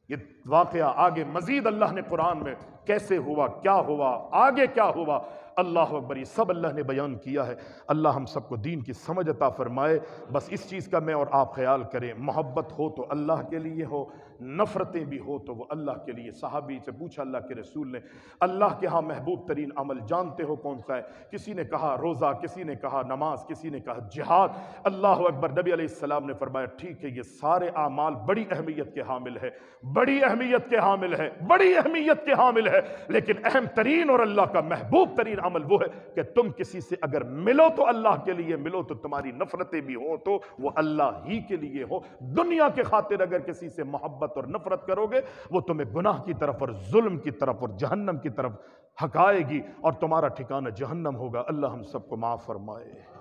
یہ واقعہ آگے مزید اللہ نے قرآن میں کیسے ہوا، کیا ہوا، آگے کیا ہوا، اللہ اکبر، یہ سب اللہ نے بیان کیا ہے۔ اللہ ہم سب کو دین کی سمجھ عطا فرمائے۔ بس اس چیز کا میں اور آپ خیال کریں، محبت ہو تو اللہ کے لیے ہو، نفرتیں بھی ہو تو وہ اللہ کے لیے۔ صحابی سے پوچھا اللہ کے رسول نے، اللہ کے ہاں محبوب ترین عمل جانتے ہو کون سا ہے؟ کسی نے کہا روزہ، کسی نے کہا نماز، کسی نے کہا جہاد۔ اللہ اکبر، نبی علیہ السلام نے فرمایا ٹھیک ہے، یہ سارے اعمال بڑی اہمیت کے حامل ہے، بڑی اہمیت کے حامل ہے، بڑی اہمیت کے حامل ہے، لیکن اہم ترین اور اللہ کا محبوب ترین عمل وہ ہے کہ تم کسی سے اگر ملو تو اللہ کے لیے ملو، تو تمہاری نفرتیں بھی ہو تو وہ اللہ ہی کے لیے ہو۔ دنیا کے خاطر اگر کسی سے محبت اور نفرت کرو گے، وہ تمہیں گناہ کی طرف اور ظلم کی طرف اور جہنم کی طرف ہکائے گی، اور تمہارا ٹھکانہ جہنم ہوگا۔ اللہ ہم سب کو معاف فرمائے۔